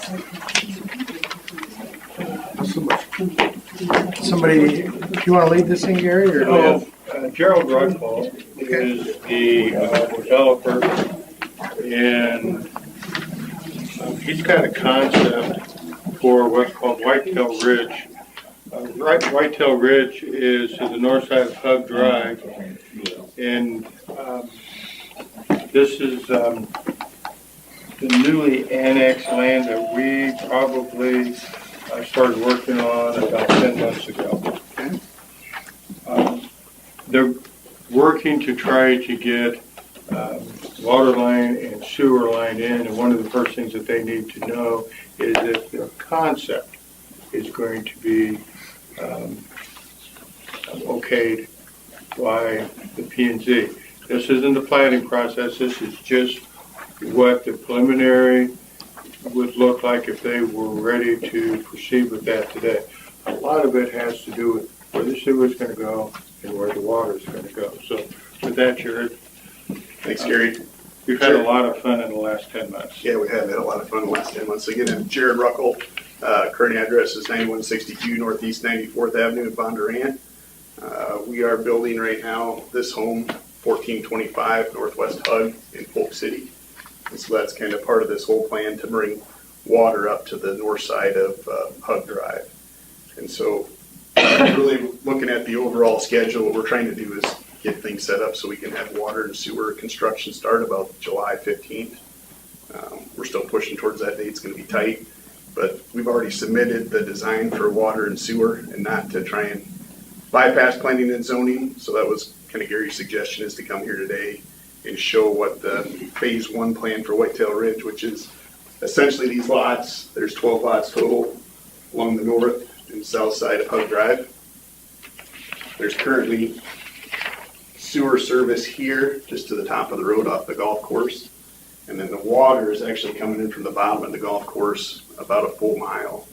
Somebody, do you want to lead this thing, Gary, or? Gerald Rugfall is the developer, and he's got a concept for what's called Whitetail Ridge. Whitetail Ridge is to the north side of Hug Drive, and this is the newly annexed land that we probably started working on about 10 months ago. They're working to try to get water line and sewer line in, and one of the first things that they need to know is if their concept is going to be okayed by the P&Z. This isn't the planning process, this is just what the preliminary would look like if they were ready to proceed with that today. A lot of it has to do with where the sewer is going to go and where the water is going to go. So with that, Jared. Thanks, Gary. We've had a lot of fun in the last 10 months. Yeah, we have had a lot of fun in the last 10 months. Again, I'm Jared Ruckel. Current address is 9162 Northeast 94th Avenue in Bondurant. We are building right now this home, 1425 Northwest Hug in Polk City. And so that's kind of part of this whole plan to bring water up to the north side of Hug Drive. And so really looking at the overall schedule, what we're trying to do is get things set up so we can have water and sewer construction start about July 15th. We're still pushing towards that date. It's going to be tight, but we've already submitted the design for water and sewer and not to try and bypass planning and zoning. So that was kind of Gary's suggestion, is to come here today and show what the phase 1 plan for Whitetail Ridge, which is essentially these lots. There's 12 lots total along the north and south side of Hug Drive. There's currently sewer service here just to the top of the road off the golf course. And then the water is actually coming in from the bottom of the golf course about a full mile.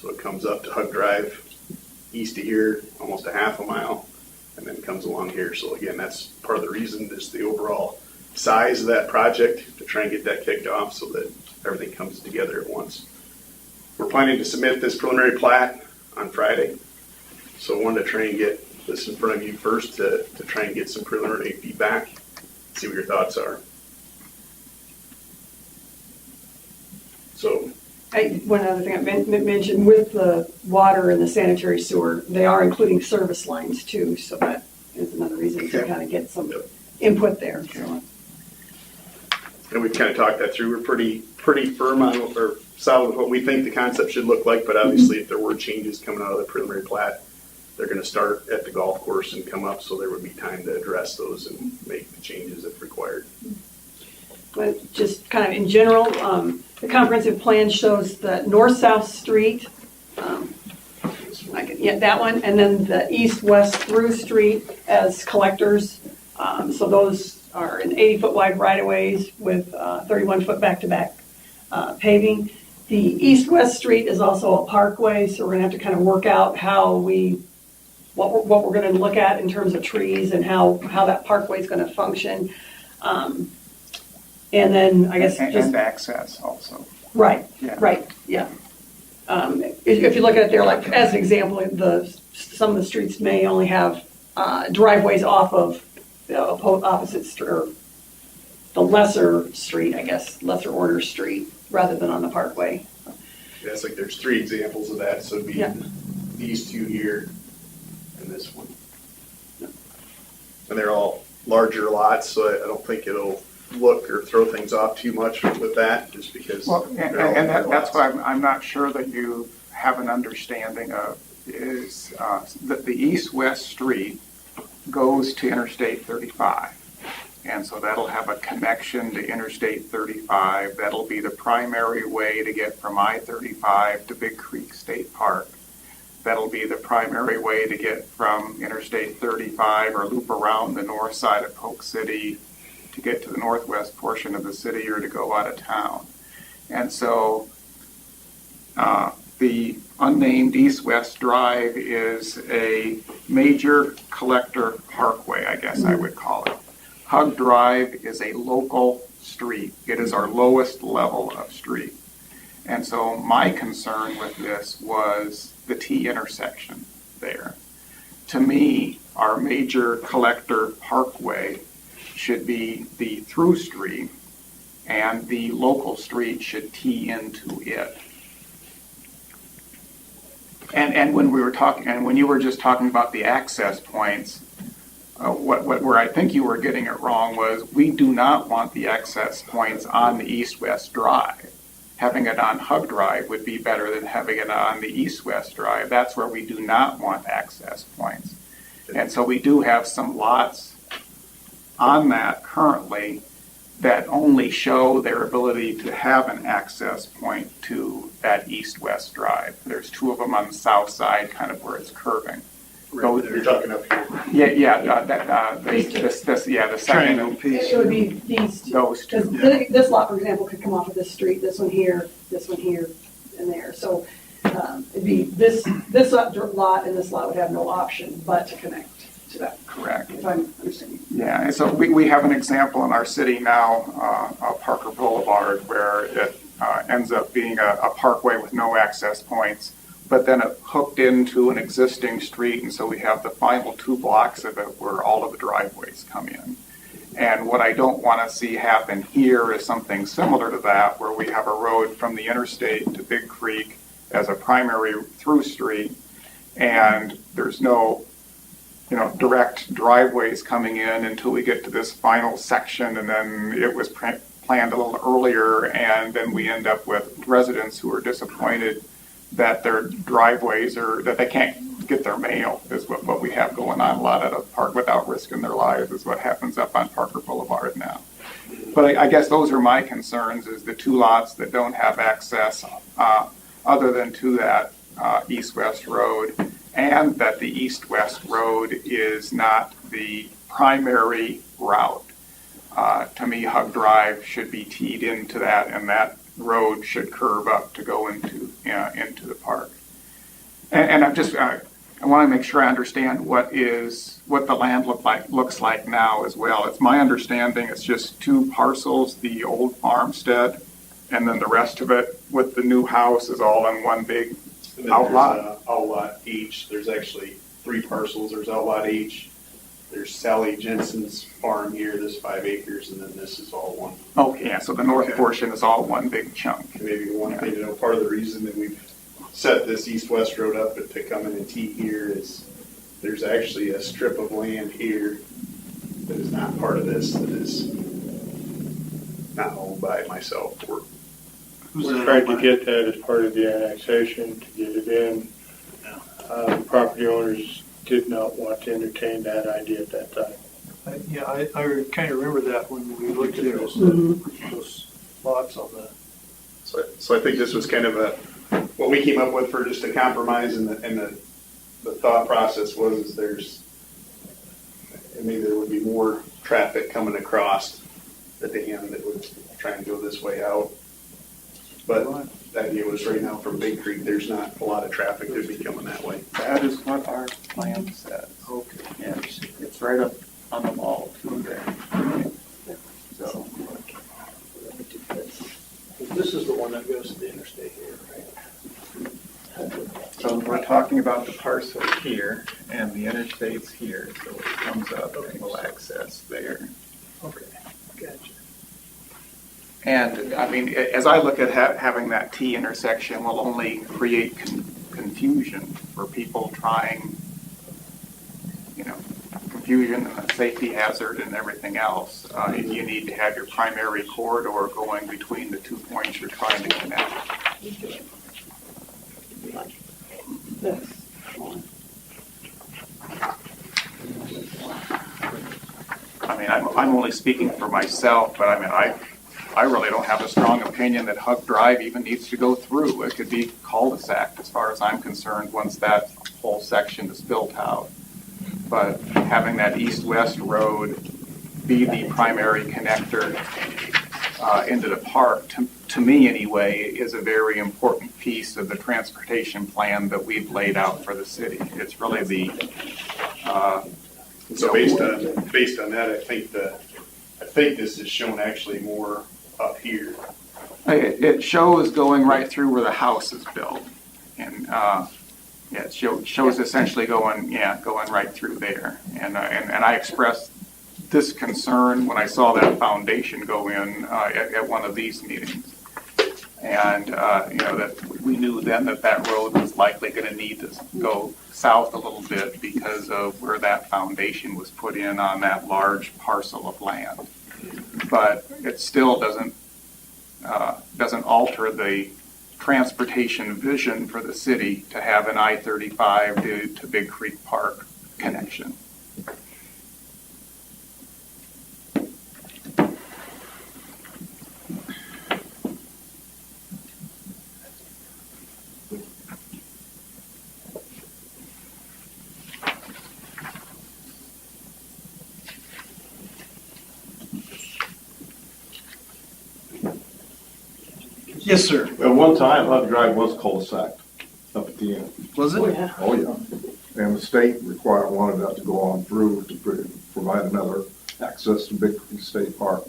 So it comes up to Hug Drive east of here, almost a half a mile, and then comes along here. So again, that's part of the reason, is the overall size of that project, to try and get that kicked off so that everything comes together at once. We're planning to submit this preliminary plat on Friday. So I wanted to try and get this in front of you first to try and get some preliminary feedback, see what your thoughts are. So, One other thing I mentioned, with the water and the sanitary sewer, they are including service lines too, so that is another reason to kind of get some input there. So. and we've kind of talked that through. We're pretty firm on, or solid with what we think the concept should look like, but obviously if there were changes coming out of the preliminary plat, they're going to start at the golf course and come up, so there would be time to address those and make the changes if required. But just kind of in general, the comprehensive plan shows the north-south street, that one, and then the east-west through street as collectors. So those are an 80-foot wide right-of-ways with 31-foot back-to-back paving. The east-west street is also a parkway, so we're gonna have to kind of work out how what we're gonna look at in terms of trees and how that parkway is gonna function. And then I guess and access also. Right, Yeah. right, yeah. If you look at it there, like as an example, some of the streets may only have driveways off of the opposite street, or the lesser street, I guess, lesser order street, rather than on the parkway. Yeah, it's like there's 3 examples of that, so it'd be these 2 here and this one. And they're all larger lots, so I don't think it'll look or throw things off too much with that, just because. Well, and that's what I'm not sure that you have an understanding of, is that the east-west street goes to Interstate 35. And so that'll have a connection to Interstate 35. That'll be the primary way to get from I-35 to Big Creek State Park. That'll be the primary way to get from Interstate 35 or loop around the north side of Polk City to get to the northwest portion of the city or to go out of town. And so the unnamed East-West Drive is a major collector parkway, I guess I would call it. Hug Drive is a local street. It is our lowest level of street. And so my concern with this was the T intersection there. To me, our major collector parkway should be the through street, and the local street should tee into it. And when we were talking, and when you were just talking about the access points, where I think you were getting it wrong was we do not want the access points on the east-west drive. Having it on Hug Drive would be better than having it on the east-west drive. That's where we do not want access points. And so we do have some lots on that currently that only show their ability to have an access point to that east-west drive. There's 2 of them on the south side, kind of where it's curving. Right, you're talking up here. The second Triangle piece. It would be these two. Those 2. This lot, for example, could come off of this street, this one here, and there. So it'd be this lot and this lot would have no option but to connect to that. Correct. If I'm understanding. Yeah, and so we have an example in our city now, Parker Boulevard, where it ends up being a parkway with no access points, but then it hooked into an existing street, and so we have the final 2 blocks of it where all of the driveways come in. And what I don't want to see happen here is something similar to that, where we have a road from the interstate to Big Creek as a primary through street, and there's no direct driveways coming in until we get to this final section, and then it was planned a little earlier, and then we end up with residents who are disappointed that their driveways that they can't get their mail, is what we have going on a lot at a park without risking their lives, is what happens up on Parker Boulevard now. But I guess those are my concerns, is the 2 lots that don't have access other than to that east-west road, and that the east-west road is not the primary route. To me, Hug Drive should be teed into that, and that road should curve up to go into the park. And I'm just I want to make sure I understand what the land looks like now as well. It's my understanding it's just 2 parcels, the old farmstead, and then the rest of it with the new house is all in one big outlot. Outlot each. There's actually 3 parcels. There's Outlot H, there's Sally Jensen's farm here, this 5 acres, and then this is all one. Okay, yeah, so the north portion is all one big chunk. And maybe one thing to know, part of the reason that we've set this east-west road up to come in and tee here is there's actually a strip of land here that is not part of this, that is not owned by myself. We tried to get that as part of the annexation, to get it in. The property owners did not want to entertain that idea at that time. I kind of remember that when we looked at those lots on the. So I think this was kind of what we came up with for just a compromise, and the thought process was maybe there would be more traffic coming across the dam that would try and go this way out. But the idea was right now from Big Creek, there's not a lot of traffic that would be coming that way. That is what our plan says. Okay. Yes, it's right up on the wall too there. So, This is the one that goes to the interstate here, right? so we're talking about the parcel here, and the interstate's here, so it comes up and we'll access there. Okay, gotcha. And, I mean, as I look at having that T intersection will only create confusion for people trying, confusion and a safety hazard and everything else. You need to have your primary corridor going between the 2 points you're trying to connect. I mean, I'm only speaking for myself, but I mean, I really don't have a strong opinion that Hug Drive even needs to go through. It could be cul-de-sac as far as I'm concerned once that whole section is built out. But having that east-west road be the primary connector into the park, to me anyway, is a very important piece of the transportation plan that we've laid out for the city. It's really the So based on that, I think this is shown actually more up here. It shows going right through where the house is built, and it shows essentially going right through there. And I expressed this concern when I saw that foundation go in at one of these meetings, and that we knew then that road was likely going to need to go south a little bit because of where that foundation was put in on that large parcel of land. But it still doesn't alter the transportation vision for the city to have an I-35 to Big Creek Park connection. Yes, sir. At one time, Hug Drive was cul-de-sac up at the end. Was it? Oh, yeah. And the state wanted that to go on through to provide another access to Big Creek State Park.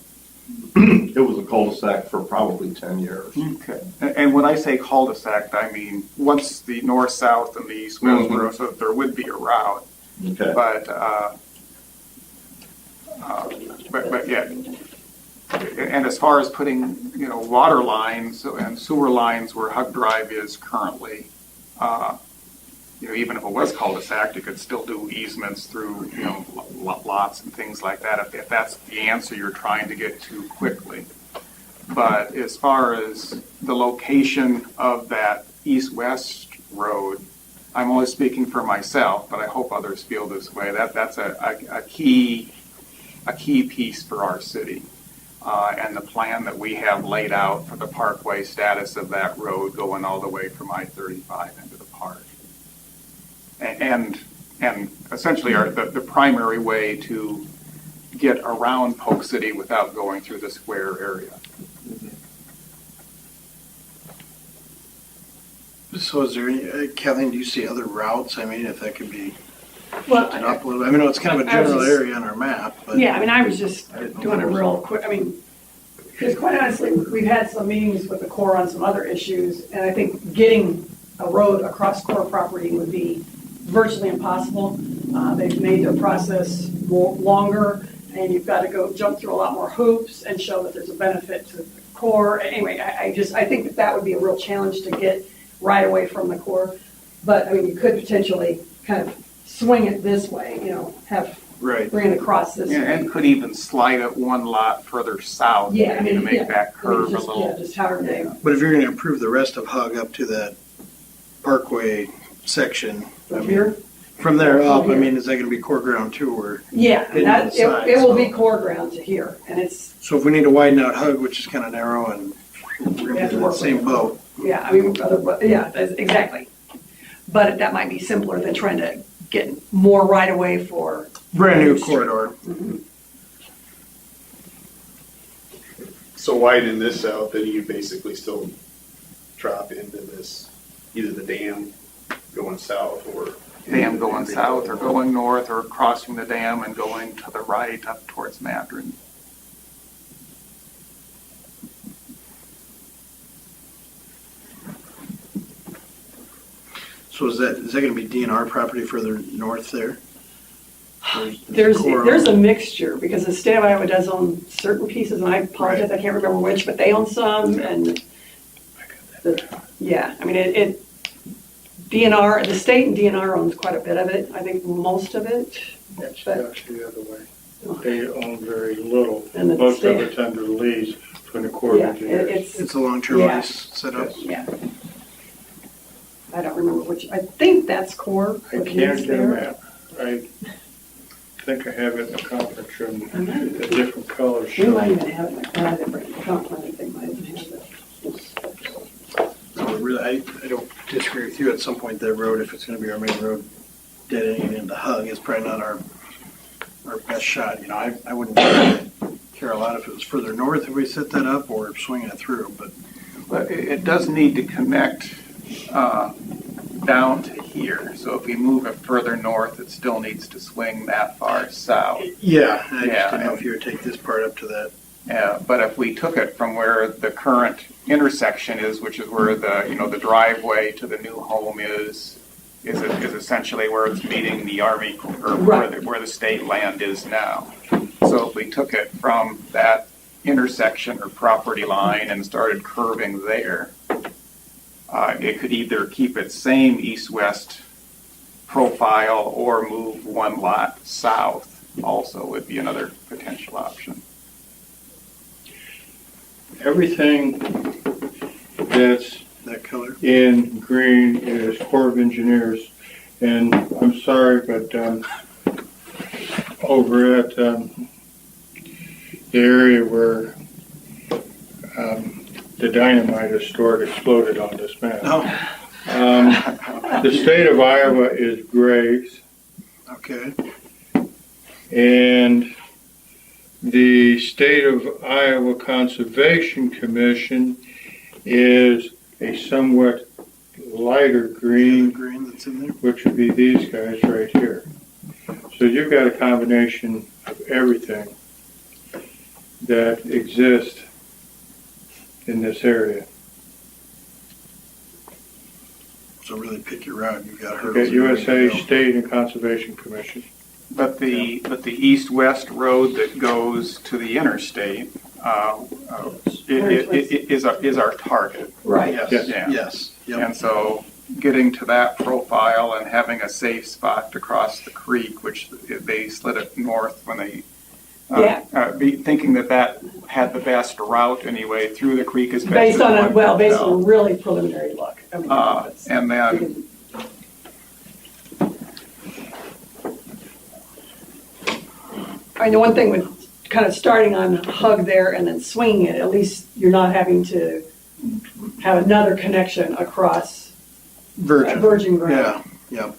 It was a cul-de-sac for probably 10 years. Okay. And when I say cul-de-sac, I mean once the north-south and the east-west road, so there would be a route. Okay. But yeah. And as far as putting, water lines and sewer lines where Hug Drive is currently, even if it was cul-de-sac, you could still do easements through, lots and things like that if that's the answer you're trying to get to quickly. But as far as the location of that east-west road, I'm only speaking for myself, but I hope others feel this way. That's a key piece for our city. And the plan that we have laid out for the parkway status of that road going all the way from I-35 into the park. And essentially the primary way to get around Polk City without going through the square area. So is there any, Kathleen, do you see other routes? I mean, if that could be Well, shifted up a little bit. I mean, it's kind of a general area on our map, but. Yeah, I mean, I was just doing a real quick, because quite honestly, we've had some meetings with the Corps on some other issues, and I think getting a road across Corps property would be virtually impossible. They've made their process longer, and you've got to go jump through a lot more hoops and show that there's a benefit to the core. Anyway, I think that would be a real challenge to get right away from the core. But, I mean, you could potentially kind of swing it this way, bring it across this way. And could even slide it one lot further south. Yeah, maybe to make that curve just, a little. just however they. But if you're gonna improve the rest of Hug up to that Parkway section, From here? from there up, I Here. mean, is that gonna be core ground too, or? Yeah, Hitting that, the side, it will so- be core ground to here, and it's, So if we need to widen out Hug, which is kinda narrow, and we're We gonna have to be in work that same with it. boat. yeah, I mean, exactly. But that might be simpler than trying to get more right away for. Brand new corridor. So widening this out, then you basically still drop into this, either the dam going south or. Dam going south or going north or crossing the dam and going to the right up towards Madron. So is that gonna be DNR property further north there? Or is the There's core- a mixture, because the state of Iowa does own certain pieces, and I apologize, I can't remember which, but they own some, and, yeah, I mean, DNR, the state and DNR owns quite a bit of it, I think most of it. It's But- actually the other way. They own very little. And the Most of state- it's under lease between the Corps of Yeah, Engineers. It's a long-term Yeah. lease setup. Yeah. I don't remember which, I think that's core. I with can't lease get a there. map. I think I have it in the conference room, a different color. We might even have it, I think might even have it. No, really, I don't disagree with you. At some point, that road, if it's gonna be our main road, dead ending into Hug, is probably not our best shot. I wouldn't care a lot if it was further north if we set that up or swinging it through, but. But it does need to connect down to here. So if we move it further north, it still needs to swing that far south. Yeah, I Yeah, just didn't know if you would take this part up to that. Yeah, but if we took it from where the current intersection is, which is where the driveway to the new home is essentially where it's meeting the Army, or where the state land is now. So if we took it from that intersection or property line and started curving there, it could either keep its same east-west profile or move one lot south also would be another potential option. Everything that's That color. in green is Corps of Engineers. And I'm sorry, but over at the area where the dynamite is stored exploded on this map. Oh, The state of Iowa is grays, okay. and the State of Iowa Conservation Commission is a somewhat lighter The green, green that's in there. which would be these guys right here. So you've got a combination of everything that exists in this area. So really pick your route. You've got You've hurdles. got and everything USA to go. State and Conservation Commission. But the east-west road that goes to the interstate is our target. Right. Yes, Yeah. yes. Yep. And so getting to that profile and having a safe spot to cross the creek, which they slid it north when they, thinking that had the best route anyway through the creek as best Based as on one could based tell. on a really preliminary look. I mean, that's- And then I mean, the one thing with kind of starting on Hug there and then swinging it, at least you're not having to have another connection across virgin ground. Yeah,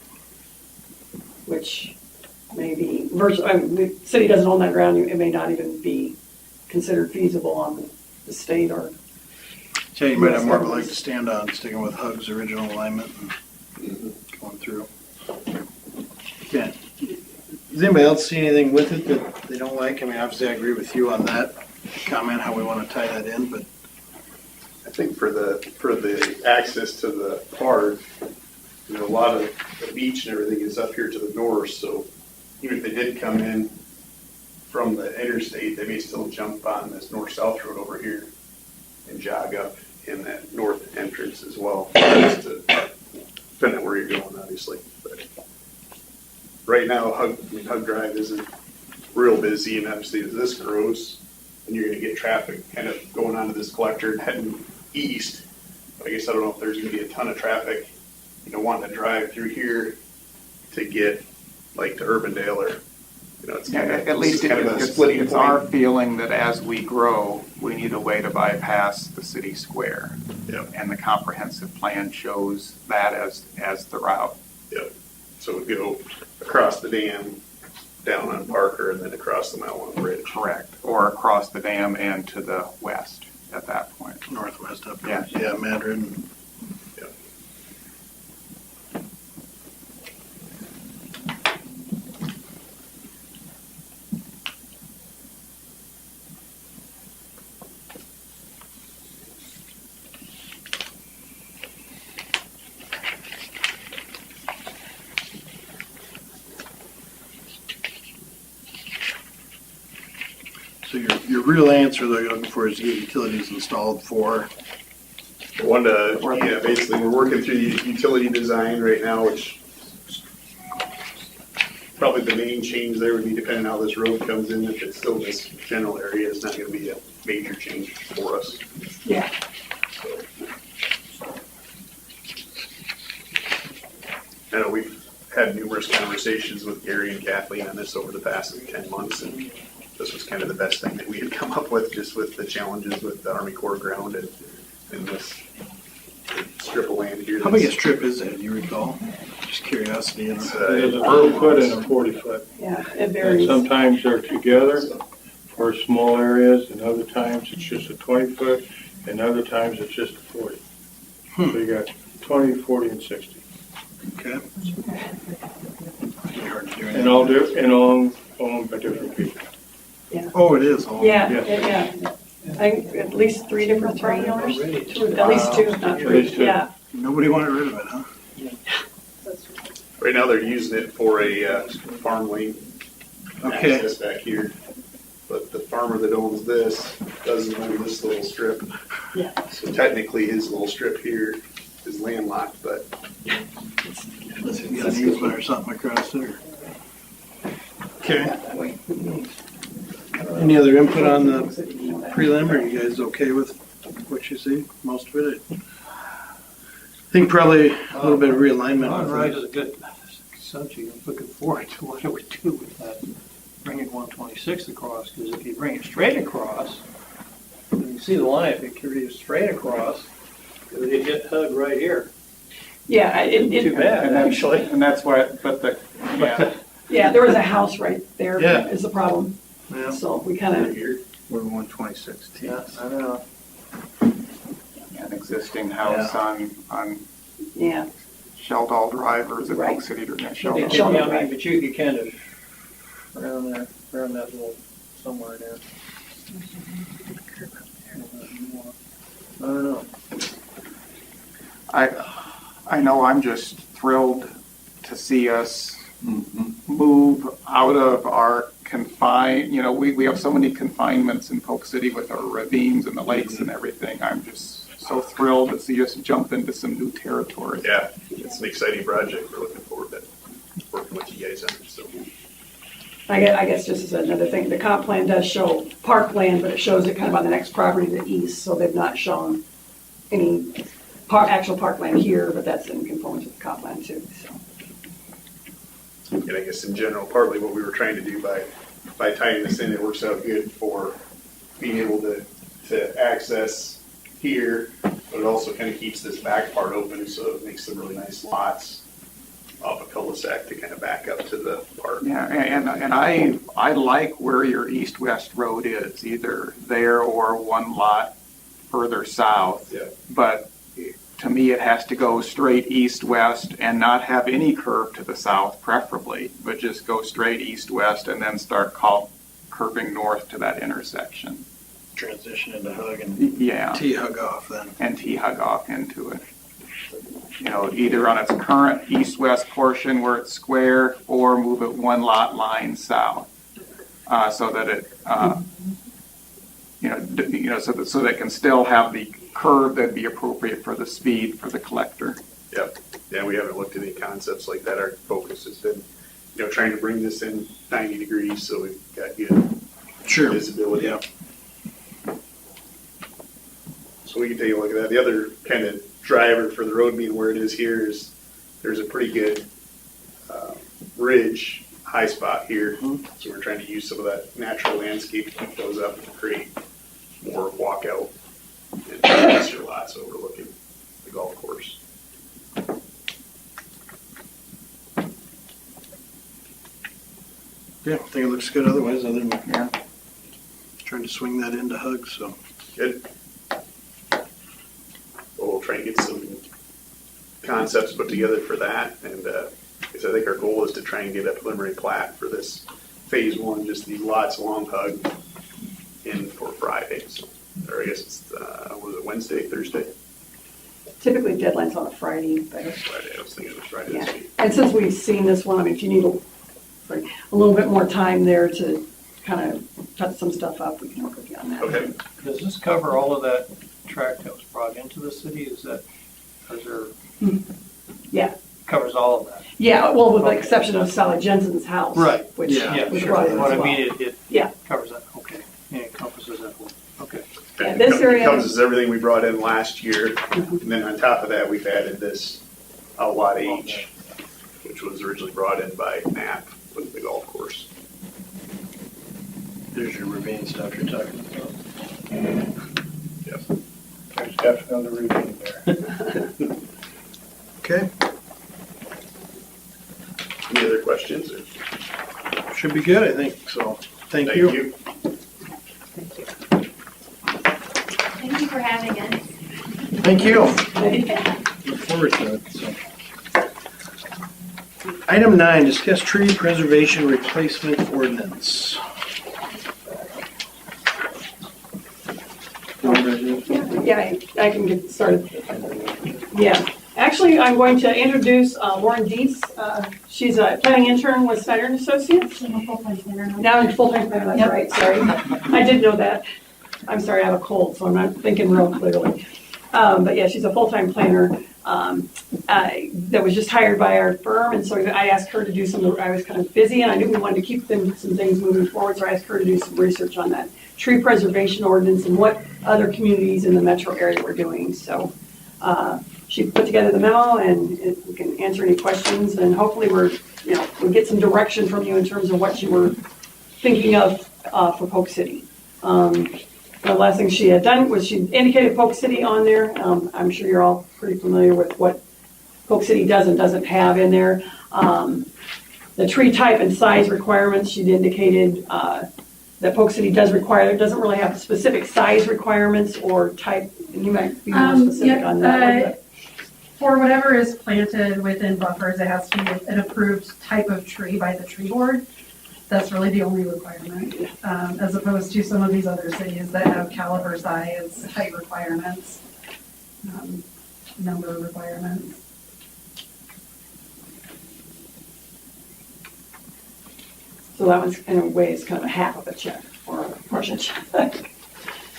Which may be, the city doesn't own that ground, it may not even be considered feasible on the state or. So you might have more of a leg to stand on, sticking with Hug's original alignment and going through. Yeah. Does anybody else see anything with it that they don't like? I mean, obviously I agree with you on that comment, how we want to tie that in, but. I think for the access to the park, a lot of the beach and everything is up here to the north, so even if they did come in from the interstate, they may still jump on this north-south road over here and jog up in that north entrance as well, just to, depending on where you're going, obviously. But right now, Hug Drive isn't real busy, and obviously as this grows, and you're gonna get traffic kind of going onto this collector and heading east. But I guess I don't know if there's gonna be a ton of traffic, wanting to drive through here to get like to Urbandale, or, it's kind of, At least kind of a splitting it's point. our feeling that as we grow, we need a way to bypass the city square. Yep. And the comprehensive plan shows that as the route. Yep. So we go across the dam, down on Parker, and then across the Mile Long Bridge. Correct. Or across the dam and to the west at that point. Northwest up Yeah. there. Yeah, Madrid. So your real answer though you're looking for is to get utilities installed for. Basically, we're working through the utility design right now, which probably the main change there would be depending on how this road comes in. If it's still this general area, it's not going to be a major change for us. Yeah. I know we've had numerous conversations with Gary and Kathleen on this over the past 10 months, and this was kind of the best thing that we had come up with, just with the challenges with the Army Corps ground and this strip of land here. How big a strip is that, do you recall? Just curiosity. There's a 30-foot and a 40-foot. Yeah, it And varies. sometimes they're together for small areas, and other times it's just a 20-foot, and other times it's just a 40. So you got 20, 40, and 60. Okay. Hard to do And all owned by different people. Oh, it is. Oh. Yeah, Yes. yeah. I think at least 3 different property owners. At least 2, not 3. At least 2. Yeah. Nobody wanted rid of it, huh? Right now, they're using it for a farm lane Okay. access back here. But the farmer that owns this doesn't own this little strip. Yeah. So technically, his little strip here is landlocked, but Unless you got an easement or something across there. Okay. Any other input on the prelim? Are you guys okay with what you see? Most of it? I think probably a little bit of realignment. Ron with Wright it. is a good subject. I'm looking forward to what do we do with that, bringing 126 across, because if you bring it straight across, you see the line, if it carries straight across, it would hit Hug right here. Yeah, Too bad, actually. And that's why, yeah, there was a house right there Yeah. is the problem. Yeah. So we kind of, We're 126. Yeah, I don't know. an existing house on yeah. Sheldall Drive, or is it Right. Polk City or Yeah, Sheldall? I mean, but you kind of around there, around that little, somewhere there. I don't know. I know I'm just thrilled to see us move out of our we have so many confinements in Polk City with our ravines and the lakes and everything. I'm just so thrilled to see us jump into some new territory. yeah, it's an exciting project. We're looking forward to working with you guys on it. So I guess just as another thing, the comp plan does show parkland, but it shows it kind of on the next property to the east, so they've not shown any actual parkland here, but that's in conformance with the comp plan too, so. And I guess in general, partly what we were trying to do by tying this in, it works out good for being able to access here, but it also kind of keeps this back part open, so it makes some really nice lots off a cul-de-sac to kind of back up to the park. Yeah, and I like where your east-west road is, either there or one lot further south. Yeah. But to me, it has to go straight east-west and not have any curve to the south, preferably, but just go straight east-west and then start curving north to that intersection. Transition into Hug and Yeah. T-Hug off then. And T-hug off into it. either on its current east-west portion where it's square, or move it one lot line south, so that it, so that it can still have the curve that'd be appropriate for the speed for the collector. Yep. Yeah, we haven't looked at any concepts like that. Our focus has been, trying to bring this in 90 degrees so we've got good visibility. Yeah. So we can take a look at that. The other kind of driver for the road being where it is here is there's a pretty good ridge high spot here. So we're trying to use some of that natural landscape to keep those up and create more walkout and nicer lots overlooking the golf course. Yeah, I think it looks good otherwise, other than trying to swing that into hugs, so. Good. Well, we'll try and get some concepts put together for that, and I think our goal is to try and get a preliminary plat for this phase one, just these lots along Hug, in for Friday. So, or I guess it's was it Wednesday, Thursday? Typically deadline's on a Friday, but. Friday. I was thinking it was Friday Yeah. this week. And since we've seen this one, I mean, if you need a little bit more time there to kind of touch some stuff up, we can work with you on that. Okay. Does this cover all of that track that was brought into the city? Is there? Yeah. Covers all of that? Yeah, well, with the exception of Sally Jensen's house. Right. Which Yeah, was sure. brought in What as I mean, well. it covers that, okay. It encompasses that whole, okay. Yeah, this area- encompasses everything we brought in last year, and then on top of that, we've added this lot H, which was originally brought in by Knapp with the golf course. There's your ravine stuff you're talking about. Yep. There's definitely a ravine there. Okay, Any other questions? should be good, I think, so, thank you. Thank you for having us. Thank you. Look forward to it, so. Item 9, discuss tree preservation replacement ordinance. Yeah, I can get started. Yeah, actually, I'm going to introduce Lauren Dietz. She's a planning intern with Snyder and Associates. Now I'm full-time planner, that's right, sorry. I did know that. I'm sorry, I have a cold, so I'm not thinking real clearly. But yeah, she's a full-time planner that was just hired by our firm, and so I asked her to do some, I was kind of busy, and I knew we wanted to keep some things moving forward, so I asked her to do some research on that tree preservation ordinance and what other communities in the metro area were doing. So she put together the memo, and we can answer any questions, and hopefully we'll get some direction from you in terms of what you were thinking of for Polk City. The last thing she had done was she indicated Polk City on there. I'm sure you're all pretty familiar with what Polk City does and doesn't have in there. The tree type and size requirements, she'd indicated that Polk City does require. It doesn't really have specific size requirements or type, and you might be more specific on that. For whatever is planted within buffers, it has to be an approved type of tree by the tree board. That's really the only requirement, as opposed to some of these other cities that have caliber size, height requirements, number requirements. So that was, in a way, is kind of a half of a check or a partial check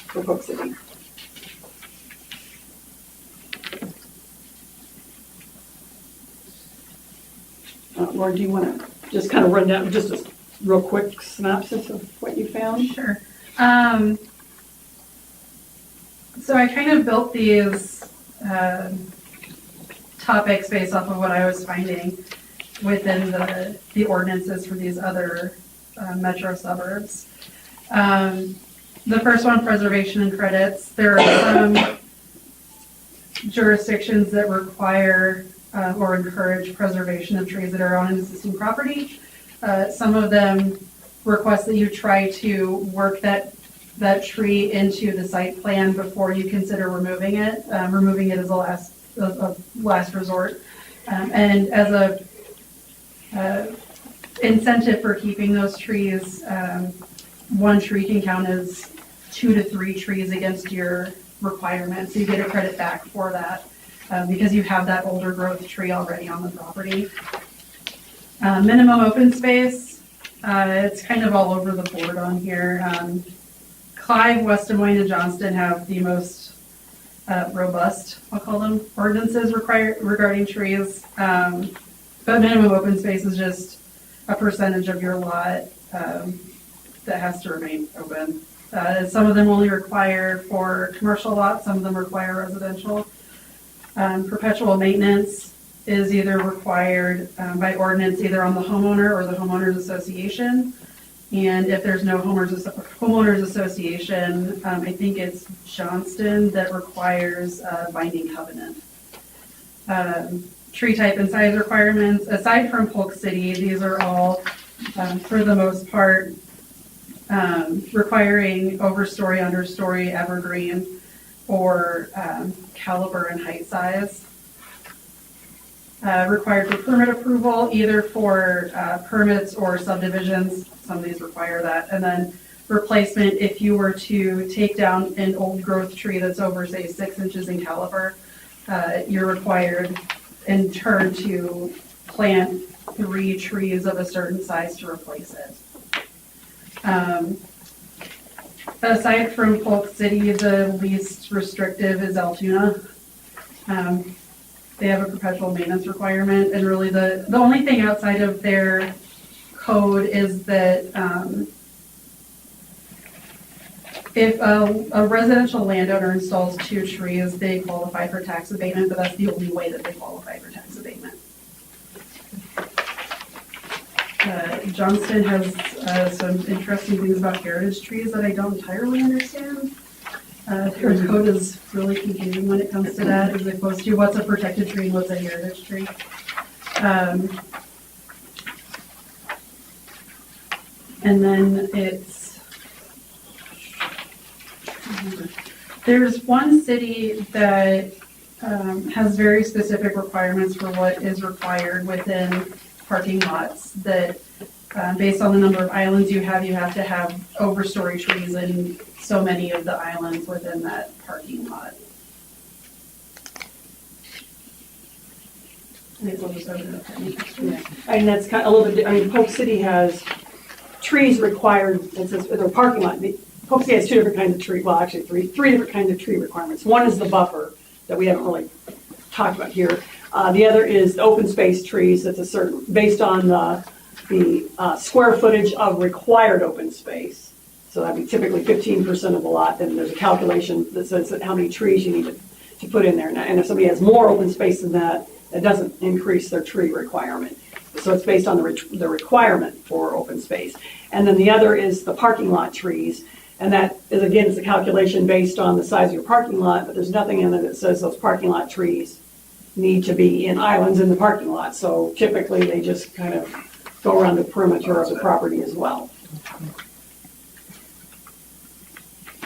for Polk City. Lauren, do you want to just kind of run down just a real quick synopsis of what you found? Sure. So I kind of built these topics based off of what I was finding within the ordinances for these other metro suburbs. The first one, preservation and credits. There are some jurisdictions that require or encourage preservation of trees that are on an existing property. Some of them request that you try to work that tree into the site plan before you consider removing it. Removing it is a last resort. And as a incentive for keeping those trees, one tree can count as 2 to 3 trees against your requirement, so you get a credit back for that. because you have that older growth tree already on the property. Minimum open space, it's kind of all over the board on here. Clive, West Des Moines, and Johnston have the most robust, I'll call them, ordinances regarding trees. But minimum open space is just a percentage of your lot that has to remain open. Some of them only require for commercial lots, some of them require residential. Perpetual maintenance is either required by ordinance, either on the homeowner or the homeowners association. And if there's no homeowners association, I think it's Johnston that requires a binding covenant. Tree type and size requirements, aside from Polk City, these are all, for the most part, requiring overstory, understory, evergreen, or caliber and height size. Required for permit approval, either for permits or subdivisions. Some of these require that. And then replacement, if you were to take down an old growth tree that's over, say, 6 inches in caliber, you're required in turn to plant 3 trees of a certain size to replace it. Aside from Polk City, the least restrictive is Altoona. They have a perpetual maintenance requirement, and really the only thing outside of their code is that if a residential landowner installs 2 trees, they qualify for tax abatement, but that's the only way that they qualify for tax abatement. Johnston has some interesting things about heritage trees that I don't entirely understand. Their code is really confusing when it comes to that, as opposed to what's a protected tree and what's a heritage tree. And then there's one city that has very specific requirements for what is required within parking lots, that based on the number of islands you have to have overstory trees in so many of the islands within that parking lot. And that's kind of a little bit, I mean, Polk City has trees required, it says, their parking lot. Polk City has 2 different kinds of tree, well, actually 3 different kinds of tree requirements. One is the buffer that we haven't really talked about here. The other is the open space trees. That's a certain, based on the square footage of required open space. So that'd be typically 15% of the lot. Then there's a calculation that says that how many trees you need to put in there. And if somebody has more open space than that, it doesn't increase their tree requirement. So it's based on the requirement for open space. And then the other is the parking lot trees. And that is, again, it's a calculation based on the size of your parking lot, but there's nothing in there that says those parking lot trees need to be in islands in the parking lot. So typically they just kind of go around the perimeter of the property as well.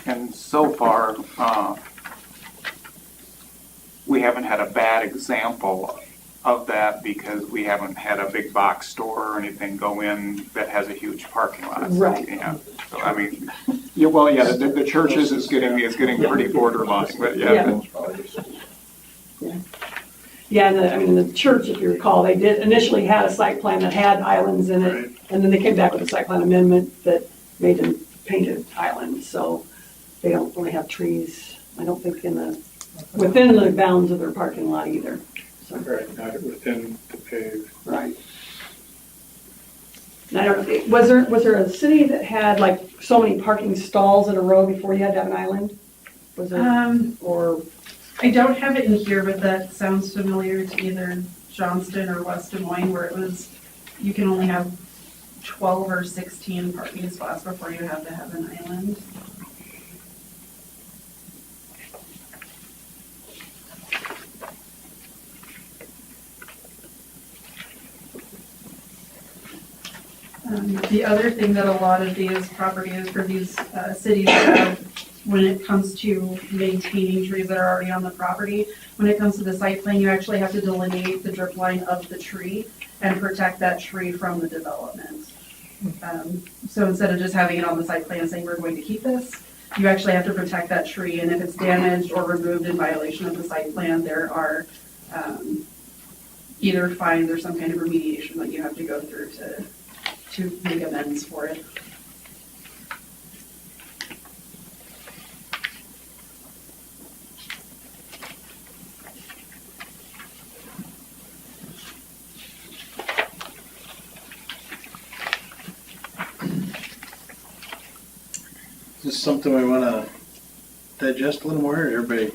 And so far, we haven't had a bad example of that because we haven't had a big box store or anything go in that has a huge parking lot. Right. Yeah. So I mean, yeah. Well, yeah. The churches is getting pretty borderline, but yeah. Yeah, and the church, if you recall, they did initially had a site plan that had islands in it, and then they came back with a site plan amendment that made them painted islands. So they don't really have trees, I don't think, within the bounds of their parking lot either. So. Right, not within the paved. Right. And I don't know, was there a city that had like so many parking stalls in a row before you had to have an island? Was there, or? I don't have it in here, but that sounds familiar to either Johnston or West Des Moines, where it was, you can only have 12 or 16 parking spots before you have to have an island. The other thing that a lot of these properties for these cities have, when it comes to maintaining trees that are already on the property, when it comes to the site plan, you actually have to delineate the drip line of the tree and protect that tree from the development. So instead of just having it on the site plan saying we're going to keep this, you actually have to protect that tree, and if it's damaged or removed in violation of the site plan, there are either fines or some kind of remediation that you have to go through to make amends for it. Is this something we want to digest a little more, or everybody,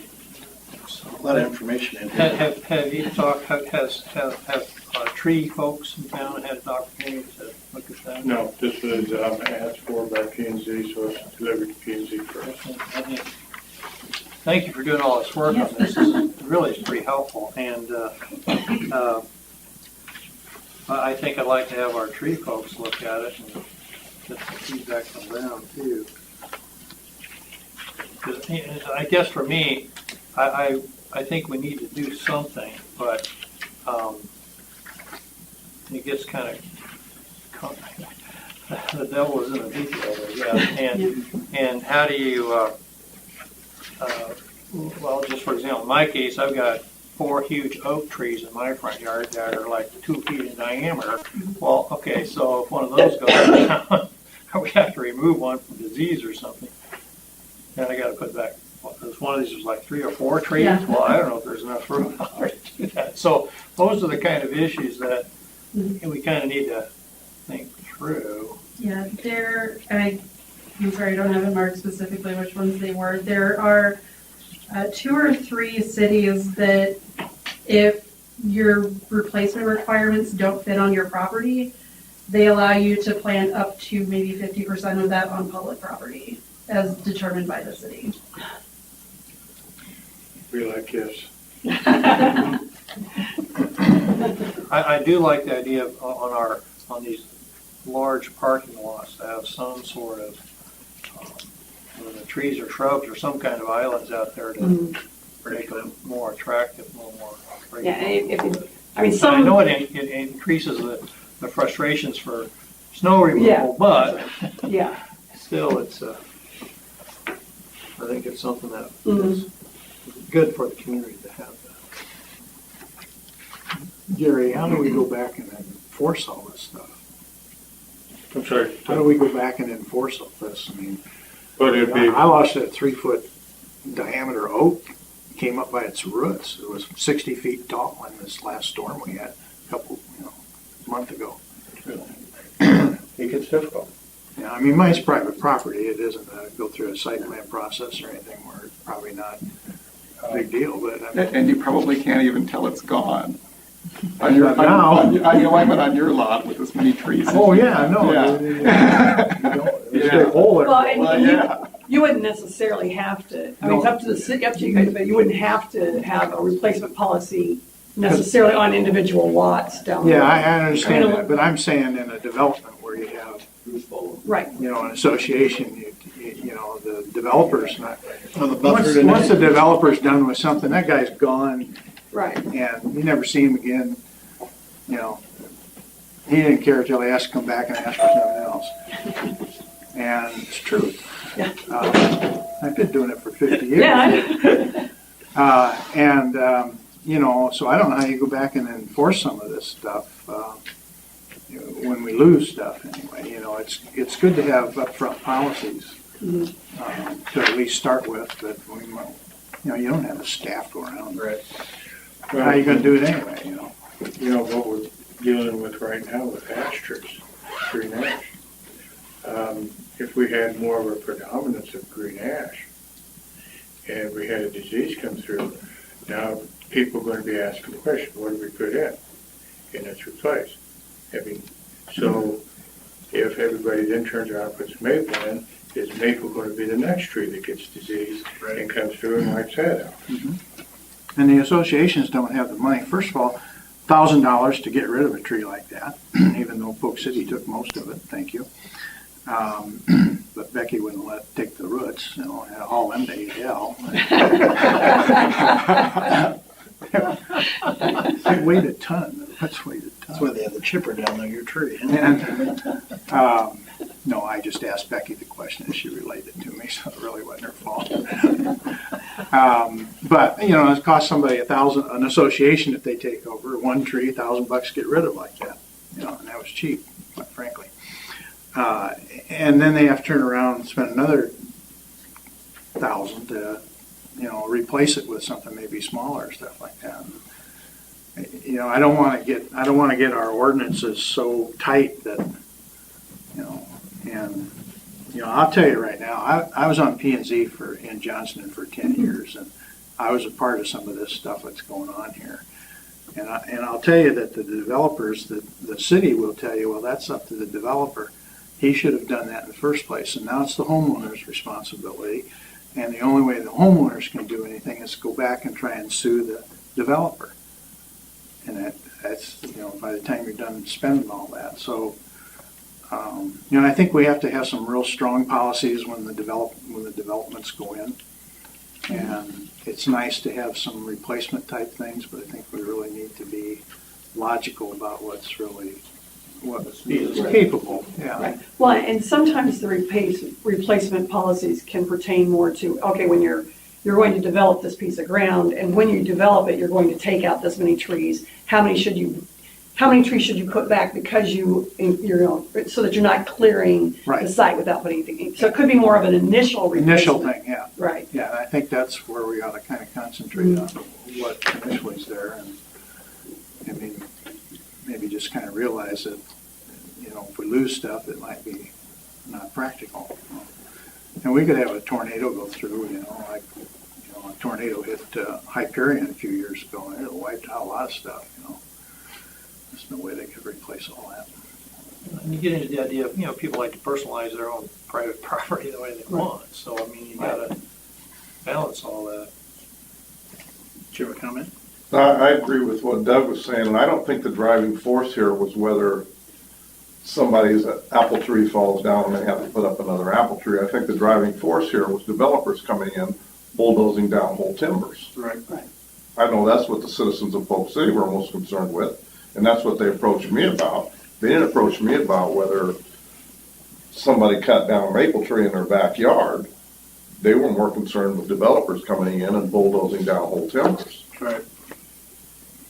a lot of information in here. Have you talked, have tree folks in town had an opportunity to look at that? No, this was asked for by P&Z, so it's delivered to P&Z first. Thank you for doing all this work on this. This really is pretty helpful, and I think I'd like to have our tree folks look at it and get some feedback from them too. 'Cause, I guess for me, I think we need to do something, but it gets kind of, the devil is in the detail there, yeah. And how do you, well, just for example, in my case, I've got 4 huge oak trees in my front yard that are like 2 feet in diameter. Well, okay, so if one of those goes down, we have to remove one from disease or something. And I got to put back, one of these was like 3 or 4 trees. Yeah. Well, I don't know if there's enough room out there to do that. So those are the kind of issues that we kind of need to think through. Yeah, I'm sorry, I don't have it marked specifically which ones they were. There are 2 or 3 cities that if your replacement requirements don't fit on your property, they allow you to plant up to maybe 50% of that on public property, as determined by the city. We like this. I do like the idea of on these large parking lots to have some sort of the trees or shrubs or some kind of islands out there to make them more attractive, a little more. Yeah, and I know it increases the frustrations for snow removal, but Yeah. still, it's I think it's something that is good for the community to have that. Gary, how do we go back and enforce all this stuff? I'm sorry. How do we go back and enforce all this? I mean, But it'd be, I lost that 3-foot diameter oak, came up by its roots. It was 60 feet tall in this last storm we had a couple, month ago. it gets difficult. Yeah, I mean, mine's private property. It isn't go through a site plan process or anything where it's probably not a big deal, but I mean, And you probably can't even tell it's gone. On your, Now. on your lot with as many trees. oh yeah, no. Yeah. Well, and Well, yeah. you wouldn't necessarily have to, I mean, it's up to the city, up to you guys, but you wouldn't have to have a replacement policy necessarily on individual lots down there. Yeah, I understand that, but I'm saying in a development where you have, Right. an association, the developer's not. Well, the buffer Once the developer's done with something, that guy's gone, Right. and you never see him again, He didn't care until he has to come back and ask for something else. And it's true. Yeah. I've been doing it for 50 years. Yeah. So I don't know how you go back and enforce some of this stuff when we lose stuff anyway. It's good to have upfront policies to at least start with, but you don't have the staff go around. Right. How are you going to do it anyway? What we're dealing with right now with ash trees, green ash. If we had more of a predominance of green ash and we had a disease come through, now people are going to be asking the question, what do we put in? And it's replaced. So if everybody then turns around and puts maple in, is maple going to be the next tree that gets diseased and comes through and wipes that out? And the associations don't have the money. First of all, $1,000 to get rid of a tree like that, even though Polk City took most of it, thank you. But Becky wouldn't take the roots, and haul them to hell. It weighed a ton. That's weighed a ton. That's why they have the chipper down there, your tree. And No, I just asked Becky the question and she relayed it to me, so it really wasn't her fault. But, you know, it costs somebody an association if they take over one tree, $1,000 to get rid of like that. You know, and that was cheap, quite frankly. And then they have to turn around and spend another $1,000 to, you know, replace it with something maybe smaller, stuff like that. You know, I don't want to get our ordinances so tight that, you know, and, you know, I'll tell you right now, I was on P&Z in Johnston for 10 years, and I was a part of some of this stuff that's going on here. And I'll tell you that the developers, the city will tell you, well, that's up to the developer. He should have done that in the first place, and now it's the homeowner's responsibility. And the only way the homeowners can do anything is go back and try and sue the developer. And that's, you know, by the time you're done spending all that. So, you know, I think we have to have some real strong policies when the developments go in. And it's nice to have some replacement type things, but I think we really need to be logical about what's capable. Yeah. Right. Well, and sometimes the replacement policies can pertain more to, okay, when you're going to develop this piece of ground, and when you develop it, you're going to take out this many trees. How many trees should you put back because you're, you know, so that you're not clearing the site without putting anything in. So it could be more of an initial replacement. Initial thing, yeah. Right. Yeah, and I think that's where we ought to kind of concentrate on what initially is there, and I mean, maybe just kind of realize that, you know, if we lose stuff, it might be not practical. And we could have a tornado go through, you know, like, you know, a tornado hit Hyperion a few years ago, and it wiped out a lot of stuff, you know. There's no way they could replace all that. And you get into the idea of, you know, people like to personalize their own private property the way they want. So, I mean, you gotta balance all that. Did you have a comment? I agree with what Doug was saying, and I don't think the driving force here was whether somebody's apple tree falls down and they have to put up another apple tree. I think the driving force here was developers coming in, bulldozing down whole timbers. Right. I know that's what the citizens of Polk City were most concerned with, and that's what they approached me about. They didn't approach me about whether somebody cut down a maple tree in their backyard. They were more concerned with developers coming in and bulldozing down whole timbers. Right.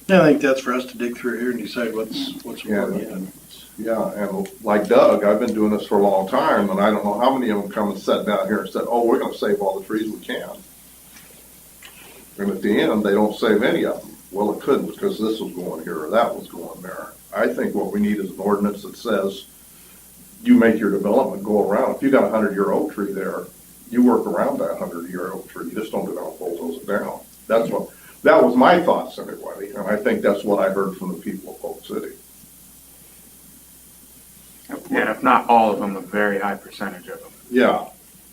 Yeah, I think that's for us to dig through here and decide what's important. Yeah, and like Doug, I've been doing this for a long time, and I don't know how many of them come and sat down here and said, oh, we're going to save all the trees we can. And at the end, they don't save any of them. Well, it couldn't because this was going here or that was going there. I think what we need is an ordinance that says you make your development go around. If you got a 100-year-old tree there, you work around that 100-year-old tree. You just don't go down and bulldoze it down. That was my thoughts anyway, and I think that's what I heard from the people of Polk City. And if not all of them, a very high percentage of them. Yeah.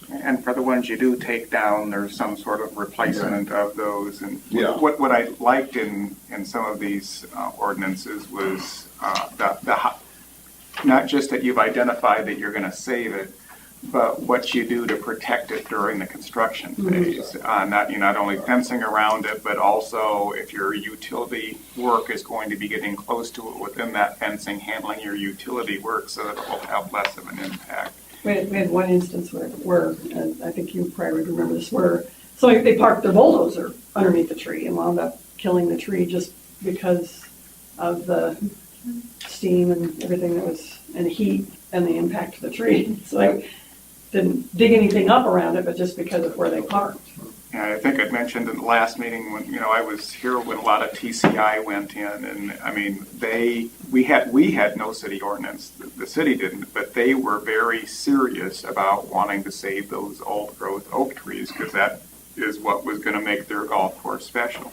And for the ones you do take down, there's some sort of replacement of those. And Yeah. what I liked in some of these ordinances was not just that you've identified that you're going to save it, but what you do to protect it during the construction phase. Not only fencing around it, but also if your utility work is going to be getting close to it within that fencing, handling your utility work so that it will have less of an impact. We had one instance where and I think you probably would remember this, where somebody, they parked their bulldozer underneath the tree and wound up killing the tree just because of the steam and everything that was, and the heat and the impact to the tree. So they didn't dig anything up around it, but just because of where they parked. And I think I mentioned in the last meeting when I was here when a lot of TCI went in, and I mean we had no city ordinance, the city didn't, but they were very serious about wanting to save those old growth oak trees because that is what was going to make their golf course special.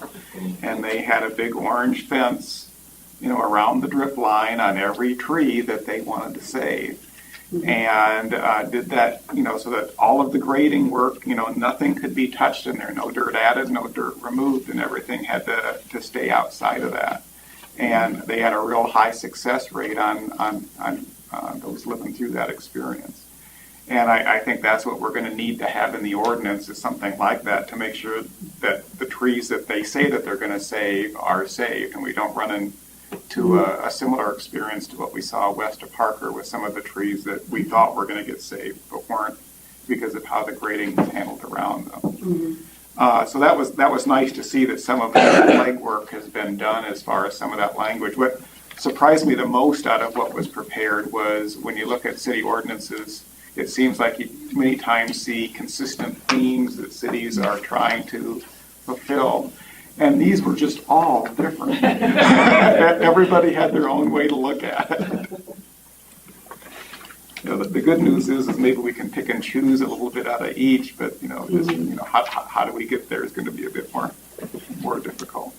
And they had a big orange fence, around the drip line on every tree that they wanted to save. And did that, so that all of the grading work, nothing could be touched in there, no dirt added, no dirt removed, and everything had to stay outside of that. And they had a real high success rate on those living through that experience. And I think that's what we're going to need to have in the ordinance is something like that to make sure that the trees that they say that they're going to save are saved, and we don't run to a similar experience to what we saw west of Parker with some of the trees that we thought were going to get saved but weren't because of how the grading was handled around them. So that was nice to see that some of the legwork has been done as far as some of that language. What surprised me the most out of what was prepared was when you look at city ordinances, it seems like you many times see consistent themes that cities are trying to fulfill. And these were just all different. Everybody had their own way to look at it. You know, the good news is maybe we can pick and choose a little bit out of each, but how do we get there is going to be a bit more difficult.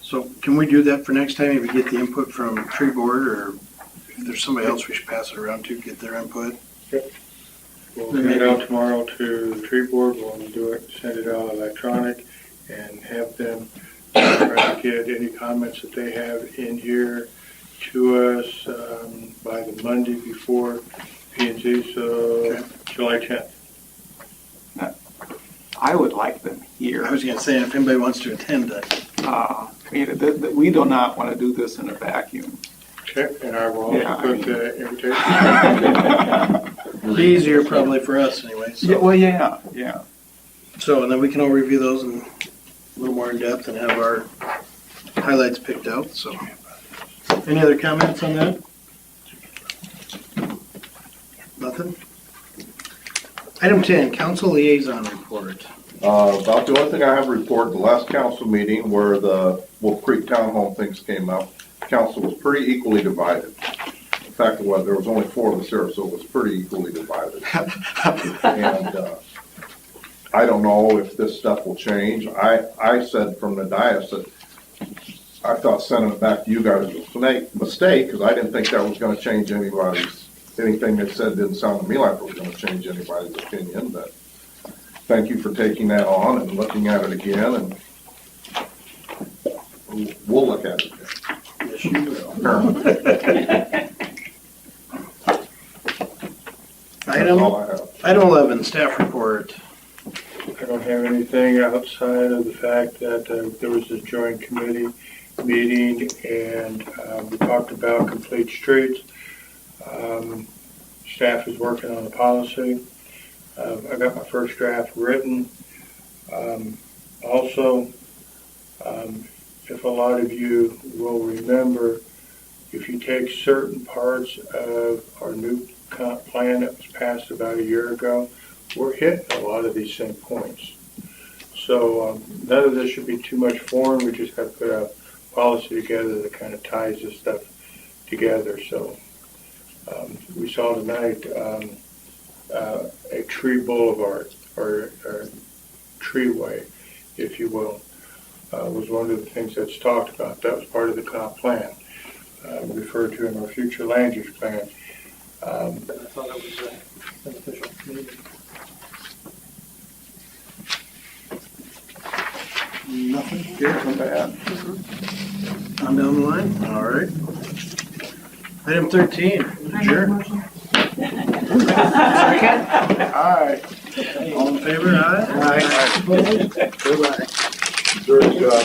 So can we do that for next time, maybe get the input from tree board, or if there's somebody else we should pass it around to, get their input? We'll send it out tomorrow to the tree board, we'll do it, send it out electronic, and have them try to get any comments that they have in here to us by the Monday before P&Z, so July 10th. I would like them here. I was going to say, if anybody wants to attend that. We do not want to do this in a vacuum. Okay, and I will also put the invitation. Easier probably for us anyway. So. Yeah. So, and then we can all review those in a little more in depth and have our highlights picked out. So, any other comments on that? Nothing? Item 10, council liaison report. About the only thing I have to report, the last council meeting where the Wolf Creek Townhome things came up, council was pretty equally divided. In fact, there was only 4 of us here, so it was pretty equally divided. And I don't know if this stuff will change. I said from the dais that I thought sending it back to you guys was a mistake because I didn't think that was going to change anything they said didn't sound to me like it was going to change anybody's opinion, but thank you for taking that on and looking at it again, and we'll look at it again. Yes, you will. Item 11, staff report. I don't have anything outside of the fact that there was a joint committee meeting and we talked about complete streets. Staff is working on the policy. I got my first draft written. Also, if a lot of you will remember, if you take certain parts of our new comp plan that was passed about a year ago, we're hitting a lot of these same points. So none of this should be too much foreign. We just have to put a policy together that kind of ties this stuff together. So we saw tonight a tree boulevard or treeway, if you will, was one of the things that's talked about. That was part of the comp plan, referred to in our future land use plan. I thought it was an official meeting. Nothing? Good or bad? On down the line? All right. Item 13, adjourn. Second? Aye. All in favor, aye? Aye. Opposed? Goodbye. Good job.